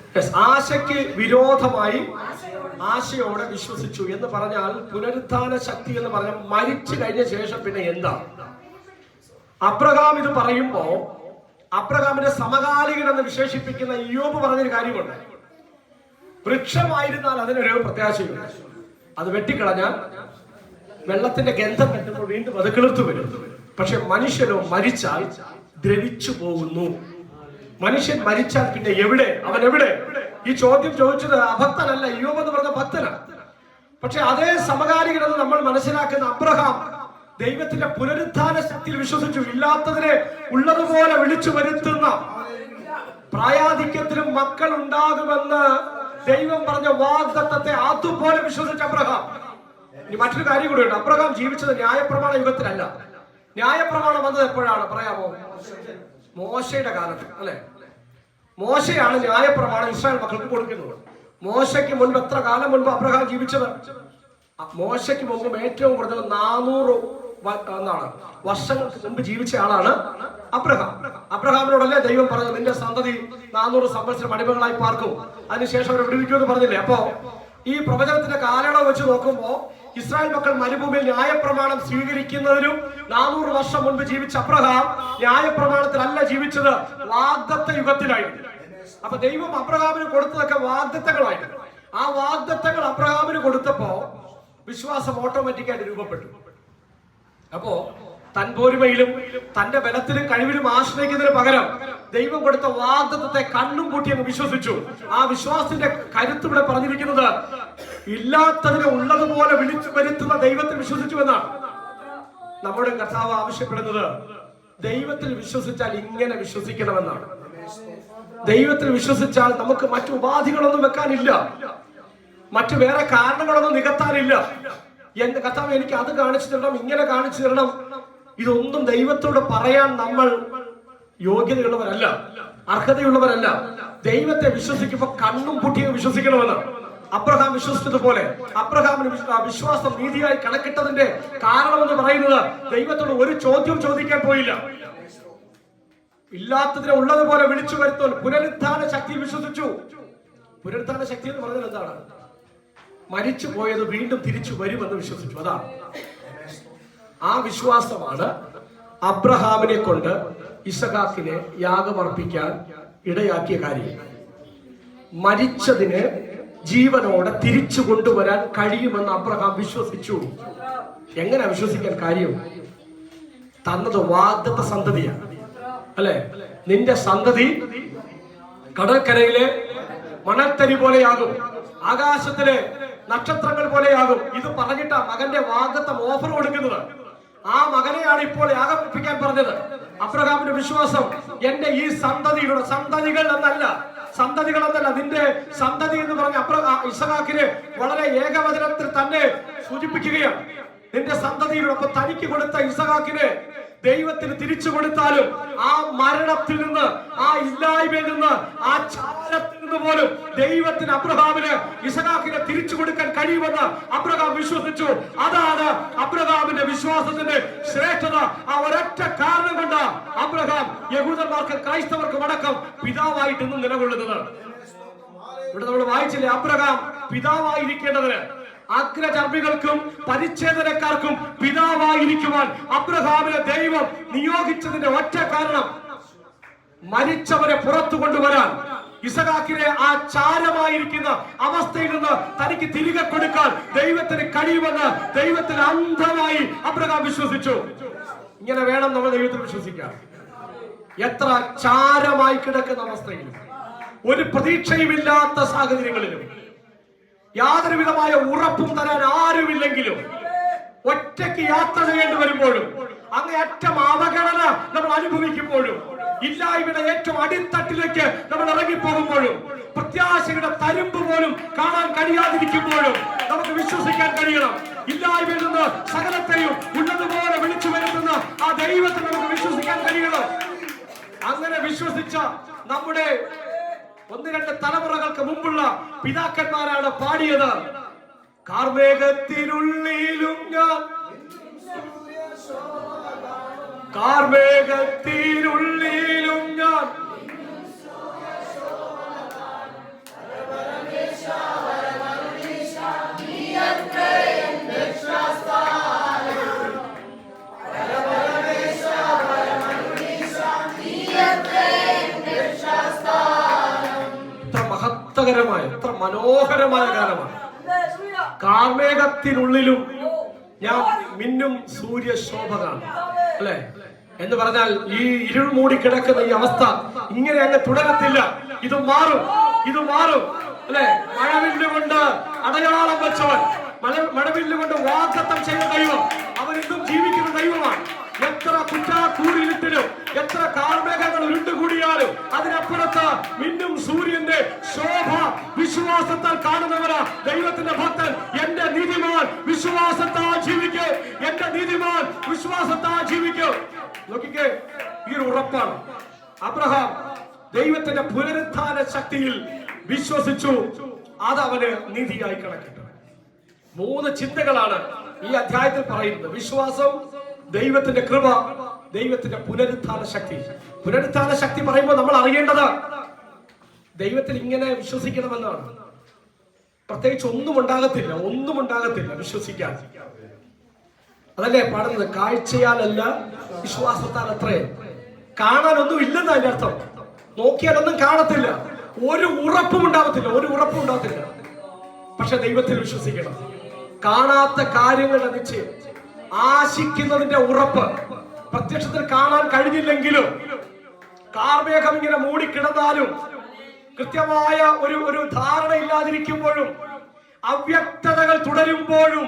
ആശയോടെ വിശ്വസിച്ചു എന്ന് പറഞ്ഞാൽ പുനരുത്ഥാന ശക്തി എന്ന് പറഞ്ഞാൽ മരിച്ചു കഴിഞ്ഞ ശേഷം പിന്നെ എന്താ? അബ്രഹാം ഇത് പറയുമ്പോ അബ്രഹാമിന്റെ സമകാലികനെന്ന് വിശേഷിപ്പിക്കുന്ന ഇയ്യോബ് പറഞ്ഞൊരു കാര്യമുണ്ട്. വൃക്ഷമായിരുന്നാൽ അതിനൊരു പ്രത്യാശയുണ്ട്. അത് വെട്ടിക്കളഞ്ഞാൽ വെള്ളത്തിന്റെ ഗന്ധം കിട്ടുമ്പോൾ വീണ്ടും അത് കിളിർത്തു വരും. പക്ഷെ മനുഷ്യനോ മരിച്ചാൽ ദ്രവിച്ചു പോകുന്നു. മനുഷ്യൻ മരിച്ചാൽ പിന്നെ അവൻ എവിടെ? ഈ ചോദ്യം ചോദിച്ചത് അഭക്തനല്ല, ഇയ്യോബ് എന്ന് പറഞ്ഞ ഭക്തനാണ്. പക്ഷെ അതേ സമകാലികനെന്ന് നമ്മൾ മനസ്സിലാക്കുന്ന അബ്രഹാം ദൈവത്തിന്റെ പുനരുത്ഥാന ശക്തിയിൽ വിശ്വസിച്ചു. ഇല്ലാത്തതിനെ ഉള്ളതുപോലെ വിളിച്ചു വരുത്തുന്ന, പ്രായാധിക്യത്തിലും മക്കൾ ഉണ്ടാകുമെന്ന് ദൈവം പറഞ്ഞ വാഗ്ദത്തത്തെ അതുപോലെ വിശ്വസിച്ച അബ്രഹാം. ഇനി മറ്റൊരു കാര്യം കൂടിയുണ്ട്. അബ്രഹാം ജീവിച്ചത് ന്യായപ്രമാണ യുഗത്തിലല്ല. ന്യായപ്രമാണം വന്നത് എപ്പോഴാണ് പറയാമോ? മോശയുടെ കാലത്ത്, അല്ലെ? മോശയാണ് ന്യായപ്രമാണം ഇസ്രായേൽ മക്കൾക്ക് കൊടുക്കുന്നത്. മോശയ്ക്ക് മുൻപ് എത്ര കാലം മുൻപ് അബ്രഹാം ജീവിച്ചത്? മോശയ്ക്ക് മുമ്പ് ഏറ്റവും കുറഞ്ഞത് 400 വർഷങ്ങൾക്ക് മുമ്പ് ജീവിച്ച ആളാണ് അബ്രഹാം. അബ്രഹാമിനോടല്ലേ ദൈവം പറഞ്ഞത്, നിന്റെ സന്തതി 400 സംവത്സരം അടിമകളായി പാർക്കും, അതിനുശേഷം അവരെ വിടുവിക്കുമെന്ന് പറഞ്ഞില്ലേ? അപ്പോ ഈ പ്രവചനത്തിന്റെ കാലയളവ് വെച്ച് നോക്കുമ്പോ ഇസ്രായേൽ മക്കൾ മരുഭൂമിയിൽ ന്യായപ്രമാണം സ്വീകരിക്കുന്നതിനും 400 വർഷം മുൻപ് ജീവിച്ച അബ്രഹാം ന്യായപ്രമാണത്തിലല്ല ജീവിച്ചത്, വാഗ്ദത്ത യുഗത്തിലായിരുന്നു. അപ്പൊ ദൈവം അബ്രഹാമിന് കൊടുത്തതൊക്കെ വാഗ്ദത്തങ്ങളായിരുന്നു. ആ വാഗ്ദത്തങ്ങൾ അബ്രഹാമിന് കൊടുത്തപ്പോ വിശ്വാസം ഓട്ടോമാറ്റിക്കായിട്ട് രൂപപ്പെട്ടു. അപ്പോ തൻ പോരുമയിലും തന്റെ ബലത്തിലും കഴിവിലും ആശ്രയിക്കുന്നതിന് പകരം ദൈവം കൊടുത്ത വാഗ്ദത്തത്തെ കണ്ണും പൂട്ടി അങ്ങ് വിശ്വസിച്ചു. ആ വിശ്വാസത്തിന്റെ കരുത്ത് ഇവിടെ പറഞ്ഞിരിക്കുന്നത് ഇല്ലാത്തതിനെ ഉള്ളതുപോലെ വിളിച്ചു വരുത്തുന്ന ദൈവത്തിൽ വിശ്വസിച്ചു എന്നാണ്. നമ്മുടെ കർത്താവ് ആവശ്യപ്പെടുന്നത് ദൈവത്തിൽ വിശ്വസിച്ചാൽ ഇങ്ങനെ വിശ്വസിക്കണമെന്നാണ്. ദൈവത്തിൽ വിശ്വസിച്ചാൽ നമുക്ക് മറ്റു ഉപാധികളൊന്നും വെക്കാനില്ല, മറ്റു വേറെ കാരണങ്ങളൊന്നും നികത്താനില്ല. എന്റെ കർത്താവ് എനിക്ക് അത് കാണിച്ചു തരണം, ഇങ്ങനെ കാണിച്ചു തരണം, ഇതൊന്നും ദൈവത്തോട് പറയാൻ നമ്മൾ യോഗ്യതയുള്ളവരല്ല, അർഹതയുള്ളവരല്ല. ദൈവത്തെ വിശ്വസിക്കുമ്പോൾ കണ്ണും പൂട്ടിയും വിശ്വസിക്കണമെന്ന് അബ്രഹാം വിശ്വസിച്ചതുപോലെ അബ്രഹാമിന് വിശ്വാസം നീതിയായി കണക്കിട്ടതിന്റെ കാരണമെന്ന് പറയുന്നത് ദൈവത്തോട് ഒരു ചോദ്യം ചോദിക്കാൻ പോയില്ല. ഇല്ലാത്തതിനെ ഉള്ളതുപോലെ വിളിച്ചു വരുത്തുവാൻ പുനരുത്ഥാന ശക്തിയിൽ വിശ്വസിച്ചു. പുനരുത്ഥാന ശക്തി എന്ന് പറഞ്ഞാൽ എന്താണ്? മരിച്ചു പോയത് വീണ്ടും തിരിച്ചു വരുമെന്ന് വിശ്വസിച്ചു. അതാണ് ആ വിശ്വാസമാണ് അബ്രഹാമിനെ കൊണ്ട് ഇസഹാക്കിനെ യാഗമർപ്പിക്കാൻ ഇടയാക്കിയ കാര്യം. മരിച്ചതിന് ജീവനോടെ തിരിച്ചു കൊണ്ടുവരാൻ കഴിയുമെന്ന് അബ്രഹാം വിശ്വസിച്ചു. എങ്ങനെ വിശ്വസിക്കാൻ കാര്യം? തന്നത് വാഗ്ദത്ത സന്തതിയാണ്, അല്ലെ? നിന്റെ സന്തതി കടൽക്കരയിലെ മണൽത്തരി പോലെയാകും, ആകാശത്തിലെ നക്ഷത്രങ്ങൾ പോലെയാകും. ഇത് പറഞ്ഞിട്ടാ മകന്റെ വാഗ്ദത്തം ഓഫർ കൊടുക്കുന്നത്. ആ മകനെയാണ് ഇപ്പോൾ യാഗമർപ്പിക്കാൻ പറഞ്ഞത്. അബ്രഹാമിന്റെ വിശ്വാസം എന്റെ ഈ സന്തതിയുടെ സന്തതികൾ എന്നല്ല, നിന്റെ സന്തതി എന്ന് പറഞ്ഞ ഇസഹാക്കിന് വളരെ ഏകവചനത്തിൽ തന്നെ സൂചിപ്പിക്കുകയാണ്. നിന്റെ സന്തതിയിലൂടെ തനിക്ക് കൊടുത്ത ഇസഹാക്കിന് ദൈവത്തിന് തിരിച്ചു കൊടുത്താലും ആ മരണത്തിൽ നിന്ന്, ആ ഇല്ലായ്മയിൽ നിന്ന്, ആ ചാരത്തിൽ നിന്ന് പോലും ദൈവത്തിന് അബ്രഹാമിന് ഇസഹാക്കിനെ തിരിച്ചു കൊടുക്കാൻ കഴിയുമെന്ന് അബ്രഹാം വിശ്വസിച്ചു. അതാണ് അബ്രഹാമിന്റെ വിശ്വാസത്തിന്റെ ശ്രേഷ്ഠത. ആ ഒരൊറ്റ കാരണം കൊണ്ട് അബ്രഹാം യഹൂദന്മാർക്ക് ക്രൈസ്തവർക്കും അടക്കം പിതാവായിട്ട് ഇന്നും നിലകൊള്ളുന്നത്. ഇവിടെ നമ്മൾ വായിച്ചില്ലേ, അബ്രഹാം പിതാവായിരിക്കേണ്ടതിന് അഗ്രചർമ്മികൾക്കും പരിച്ഛേദനക്കാർക്കും പിതാവായിരിക്കുവാൻ അബ്രഹാമിനെ ദൈവം നിയോഗിച്ചതിന്റെ ഒറ്റ കാരണം മരിച്ചവരെ പുറത്തു കൊണ്ടുവരാൻ, ഇസഹാക്കിനെ ആ ചാരമായിരിക്കുന്ന അവസ്ഥയിൽ നിന്ന് തനിക്ക് തിരികെ കൊടുക്കാൻ ദൈവത്തിന് കഴിയുമെന്ന് ദൈവത്തിൽ അന്ധമായി അബ്രഹാം വിശ്വസിച്ചു. ഇങ്ങനെ വേണം നമ്മൾ ദൈവത്തിൽ വിശ്വസിക്കാൻ. എത്ര ചാരമായി കിടക്കുന്ന അവസ്ഥയിലും, ഒരു പ്രതീക്ഷയുമില്ലാത്ത സാഹചര്യങ്ങളിലും, യാതൊരു വിധമായ ഉറപ്പും തരാൻ ആരുമില്ലെങ്കിലും, ഒറ്റയ്ക്ക് യാത്ര ചെയ്യേണ്ടി വരുമ്പോഴും, അങ്ങേയറ്റം അവഗണന നമ്മൾ അനുഭവിക്കുമ്പോഴും, ഇല്ലായ്മയുടെ ഏറ്റവും അടിത്തട്ടിലേക്ക് നമ്മൾ ഇറങ്ങിപ്പോകുമ്പോഴും, പ്രത്യാശയുടെ തരുമ്പ് പോലും കാണാൻ കഴിയാതിരിക്കുമ്പോഴും നമുക്ക് വിശ്വസിക്കാൻ കഴിയണം. ഇല്ലായ്മയിൽ നിന്ന് സകലത്തെയും ഉള്ളതുപോലെ വിളിച്ചു വരുത്തുന്ന ആ ദൈവത്തെ നമുക്ക് വിശ്വസിക്കാൻ കഴിയണം. അങ്ങനെ വിശ്വസിച്ച നമ്മുടെ 1-2 തലമുറകൾക്ക് മുമ്പുള്ള പിതാക്കന്മാരാണ് പാടിയത്. കാർമേഘത്തിനുള്ളിലും ഞാൻ, കാർമേഘത്തിനുള്ളിലും ഞാൻ, എത്ര മനോഹരമായ കാലമാണ്. കാർമേഘത്തിനുള്ളിലും ഞാൻ മിന്നും സൂര്യശോഭ കാണും, അല്ലെ? എന്ന് പറഞ്ഞാൽ ഈ ഇരുൾ മൂടി കിടക്കുന്ന ഈ അവസ്ഥ ഇങ്ങനെ അങ്ങ് തുടരത്തില്ല, ഇത് മാറും. ഇത് മാറും അല്ലെ. മഴവില്ലുകൊണ്ട് അടയാളം വെച്ചവൻ, മഴവില്ലുകൊണ്ട് വാഗ്ദത്തം ചെയ്ത ദൈവം അവൻ ഇന്നും ജീവിക്കുന്ന ദൈവമാണ്. എത്ര കുറ്റാക്കൂരിലിട്ടിലും എത്ര കാർമേഘങ്ങൾ ഉരുണ്ടുകൂടിയാലും അതിനപ്പുറത്ത് മിന്നും സൂര്യന്റെ ശോഭ വിശ്വാസത്താൽ കാണുന്നവരാ ദൈവത്തിന്റെ ഭക്തൻ. എന്റെ നീതിമാൻ വിശ്വാസത്താൽ ജീവിക്കും, എന്റെ നീതിമാൻ വിശ്വാസത്താൽ ജീവിക്കും. നോക്കിക്കേ, ഈ ഒരു ഉറപ്പാണ്. അബ്രഹാം ദൈവത്തിന്റെ പുനരുത്ഥാന ശക്തിയിൽ വിശ്വസിച്ചു, അത് അവന് നീതിയായി കണക്കിട്ടു. 3 ചിന്തകളാണ് ഈ അധ്യായത്തിൽ പറയുന്നത്: വിശ്വാസം, ദൈവത്തിന്റെ കൃപ, ദൈവത്തിന്റെ പുനരുത്ഥാന ശക്തി. പുനരുത്ഥാന ശക്തി പറയുമ്പോൾ നമ്മൾ അറിയേണ്ടത് ദൈവത്തിൽ ഇങ്ങനെ വിശ്വസിക്കണമെന്നാണ്. പ്രത്യേകിച്ച് ഒന്നും ഉണ്ടാകത്തില്ല വിശ്വസിക്കാൻ. അതല്ലേ പാടുന്നത്, കാഴ്ചയാലല്ല വിശ്വാസത്താൽ അത്രേ. കാണാനൊന്നും ഇല്ലെന്ന് അതിന്റെ അർത്ഥം. നോക്കിയാലൊന്നും കാണത്തില്ല, ഒരു ഉറപ്പും ഉണ്ടാകത്തില്ല. പക്ഷെ ദൈവത്തിൽ വിശ്വസിക്കണം. കാണാത്ത കാര്യങ്ങളുടെ നിശ്ചയം, ആശിക്കുന്നതിന്റെ ഉറപ്പ്. പ്രത്യക്ഷത്തിൽ കാണാൻ കഴിഞ്ഞില്ലെങ്കിലും, കാർമേഘം ഇങ്ങനെ മൂടിക്കിടന്നാലും, കൃത്യമായ ഒരു ധാരണ ഇല്ലാതിരിക്കുമ്പോഴും, അവ്യക്തതകൾ തുടരുമ്പോഴും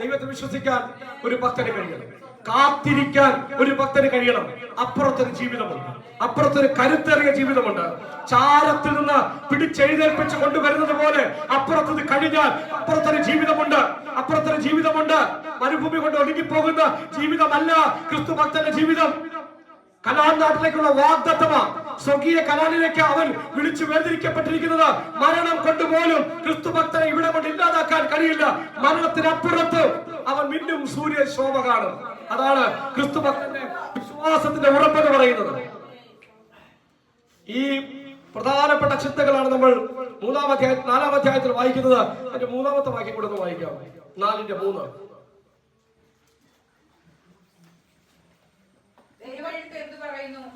ദൈവത്തെ വിശ്വസിക്കാൻ ഒരു ഭക്തന് കഴിയണം. കാത്തിരിക്കാൻ ഒരു ഭക്തന് കഴിയണം. അപ്പുറത്തൊരു ജീവിതമുണ്ട്, അപ്പുറത്തൊരു കരുത്തേറിയ ജീവിതമുണ്ട്. ചാരത്തിൽ നിന്ന് പിടിച്ചെഴുന്നേൽപ്പിച്ച് കൊണ്ടുവരുന്നത് പോലെ അപ്പുറത്ത് കഴിഞ്ഞാൽ അപ്പുറത്തൊരു ജീവിതമുണ്ട്. മരുഭൂമി കൊണ്ട് ഒഴുകിപ്പോകുന്ന ജീവിതമല്ല ക്രിസ്തു ഭക്തന്റെ ജീവിതം. കനാൻ നാട്ടിലേക്കുള്ള വാഗ്ദത്തമാണ്. സ്വർഗീയ കനാനിലേക്ക് അവൻ വിളിച്ചു വേർതിരിക്കപ്പെട്ടിരിക്കുന്നത്. മരണം കൊണ്ടുപോലും ക്രിസ്തു ഭക്തനെ ഇവിടെ കൊണ്ട് ഇല്ലാതാക്കാൻ കഴിയില്ല. മരണത്തിനപ്പുറത്ത് അവൻ മിന്നും സൂര്യ ശോഭ കാണും. അതാണ് ക്രിസ്തു ഭക്തന്റെ വിശ്വാസത്തിന്റെ ഉറപ്പെന്ന് പറയുന്നത്. ഈ പ്രധാനപ്പെട്ട ചിന്തകളാണ് നമ്മൾ 4-ാം അധ്യായത്തിൽ വായിക്കുന്നത്. അതിന്റെ 3-ാമത്തെ വാക്യം കൂടെ ഒന്ന് വായിക്കാം. 4:3.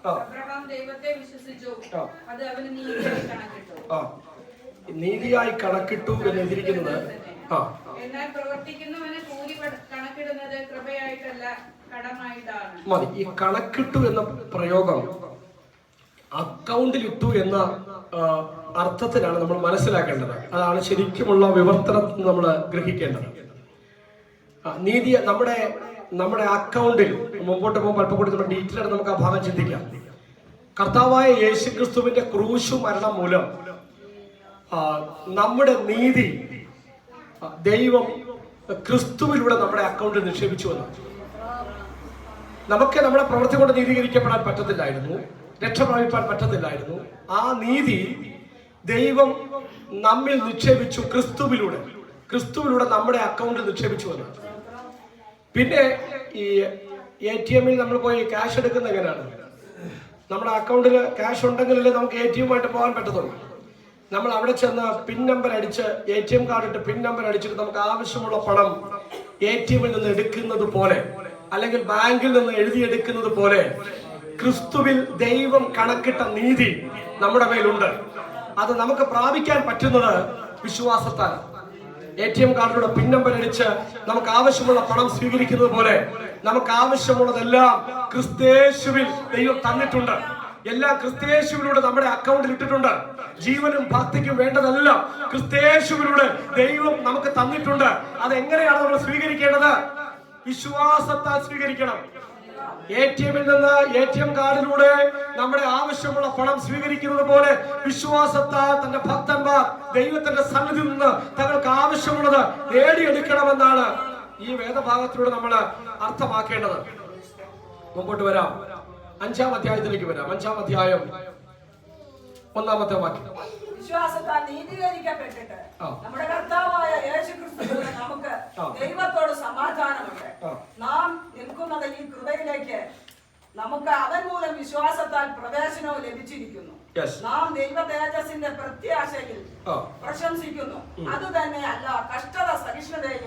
അബ്രഹാം ദൈവത്തെ വിശ്വസിച്ചു, അത് അവന് നീതിയായി കണക്കിട്ടു. നീതിയായി കണക്കിട്ടു എന്ന് എഴുതിയിരിക്കുന്നത്. എന്നാൽ പ്രവർത്തിക്കുന്നവന് കൂലി കണക്കിടുന്നത് കൃപയായിട്ടല്ല, കടമായിട്ടാണ്. മതി. ഈ കണക്കിട്ടു എന്ന പ്രയോഗം അക്കൗണ്ടിൽ ഇട്ടു എന്ന അർത്ഥത്തിലാണ് നമ്മൾ മനസ്സിലാക്കേണ്ടത്. അതാണ് ശരിക്കുമുള്ള വിവർത്തനത്തിൽ നമ്മൾ ഗ്രഹിക്കേണ്ടത്. നീതി നമ്മുടെ അക്കൗണ്ടിൽ മുമ്പോട്ട് പോകുമ്പോൾ അല്പം കൂടി നമ്മൾ ഡീറ്റെയിൽ ആയിട്ട് നമുക്ക് ആ ഭാഗം ചിന്തിക്കാം. കർത്താവായ യേശുക്രിസ്തുവിന്റെ ക്രൂശു മരണം മൂലം നമ്മുടെ നീതി ദൈവം ക്രിസ്തുവിലൂടെ നമ്മുടെ അക്കൗണ്ടിൽ നിക്ഷേപിച്ചു എന്നാണ്. നമുക്ക് നമ്മുടെ പ്രവൃത്തി കൊണ്ട് നീതീകരിക്കപ്പെടാൻ പറ്റത്തില്ലായിരുന്നു, രക്ഷ പ്രാപിപ്പാൻ പറ്റത്തില്ലായിരുന്നു. ആ നീതി ദൈവം നമ്മിൽ നിക്ഷേപിച്ചു, ക്രിസ്തുവിലൂടെ നമ്മുടെ അക്കൗണ്ടിൽ നിക്ഷേപിച്ചു എന്നാണ്. പിന്നെ ഈ ATM-ൽ നമ്മൾ പോയി ക്യാഷ് എടുക്കുന്ന എങ്ങനെയാണ്? നമ്മുടെ അക്കൗണ്ടിൽ ക്യാഷ് ഉണ്ടെങ്കിലല്ലേ നമുക്ക് ATM-ആയിട്ട് പോകാൻ പറ്റത്തുള്ളൂ. നമ്മൾ അവിടെ ചെന്ന് പിൻ നമ്പർ അടിച്ച്, ATM കാർഡ് ഇട്ട് പിൻ നമ്പർ അടിച്ചിട്ട് നമുക്ക് ആവശ്യമുള്ള പണം ATM-ൽ നിന്ന് എടുക്കുന്നത് പോലെ, അല്ലെങ്കിൽ ബാങ്കിൽ നിന്ന് എഴുതിയെടുക്കുന്നത് പോലെ, ക്രിസ്തുവിൽ ദൈവം കണക്കിട്ട നീതി നമ്മുടെ മേലുണ്ട്. അത് നമുക്ക് പ്രാപിക്കാൻ പറ്റുന്നത് വിശ്വാസത്താൽ. ATM കാർഡിലൂടെ പിൻ നമ്പർ അടിച്ച് നമുക്ക് ആവശ്യമുള്ള പണം സ്വീകരിക്കുന്നത് പോലെ നമുക്ക് ആവശ്യമുള്ളതെല്ലാം ക്രിസ്തയേശുവിൽ ദൈവം തന്നിട്ടുണ്ട്. എല്ലാം ക്രിസ്തയേശുവിലൂടെ നമ്മുടെ അക്കൗണ്ടിൽ ഇട്ടിട്ടുണ്ട്. ജീവനും ഭക്തിക്കും വേണ്ടതെല്ലാം ക്രിസ്തയേശുവിലൂടെ ദൈവം നമുക്ക് തന്നിട്ടുണ്ട്. അതെങ്ങനെയാണ് നമ്മൾ സ്വീകരിക്കേണ്ടത്? വിശ്വാസത്താൽ സ്വീകരിക്കണം. ATM-ൽ നിന്ന് ATM കാർഡിലൂടെ നമ്മുടെ ആവശ്യമുള്ള പണം സ്വീകരിക്കുന്നത് പോലെ വിശ്വാസത്താൽ തന്റെ ഭക്തന്മാർ ദൈവത്തിന്റെ സന്നിധിയിൽ നിന്ന് തങ്ങൾക്ക് ആവശ്യമുള്ളത് നേടിയെടുക്കണമെന്നാണ് ഈ വേദഭാഗത്തിലൂടെ നമ്മൾ അർത്ഥമാക്കേണ്ടത്. മുമ്പോട്ട് വരാം. 5-ാം അധ്യായത്തിലേക്ക് വരാം. 5-ാം അധ്യായം 1-ാമത്തെ വാക്യം. വിശ്വാസത്താൽ നീതീകരിക്കപ്പെട്ടിട്ട് നമ്മുടെ കർത്താവായ യേശുക്രിസ്തുവിലൂടെ നമുക്ക് ദൈവത്തോട് സമാധാനമുണ്ട്. നാം നിൽക്കുന്നത് ഈ കൃപയിലേക്ക് നമുക്ക് അവൻ മൂലം വിശ്വാസത്താൽ പ്രവേശനവും ലഭിച്ചിരിക്കുന്നു. നാം ദൈവ തേജസ്സിന്റെ പ്രത്യാശയിൽ പ്രശംസിക്കുന്നു. അത് തന്നെ അല്ല കഷ്ടത സഹിഷ്ണുതയും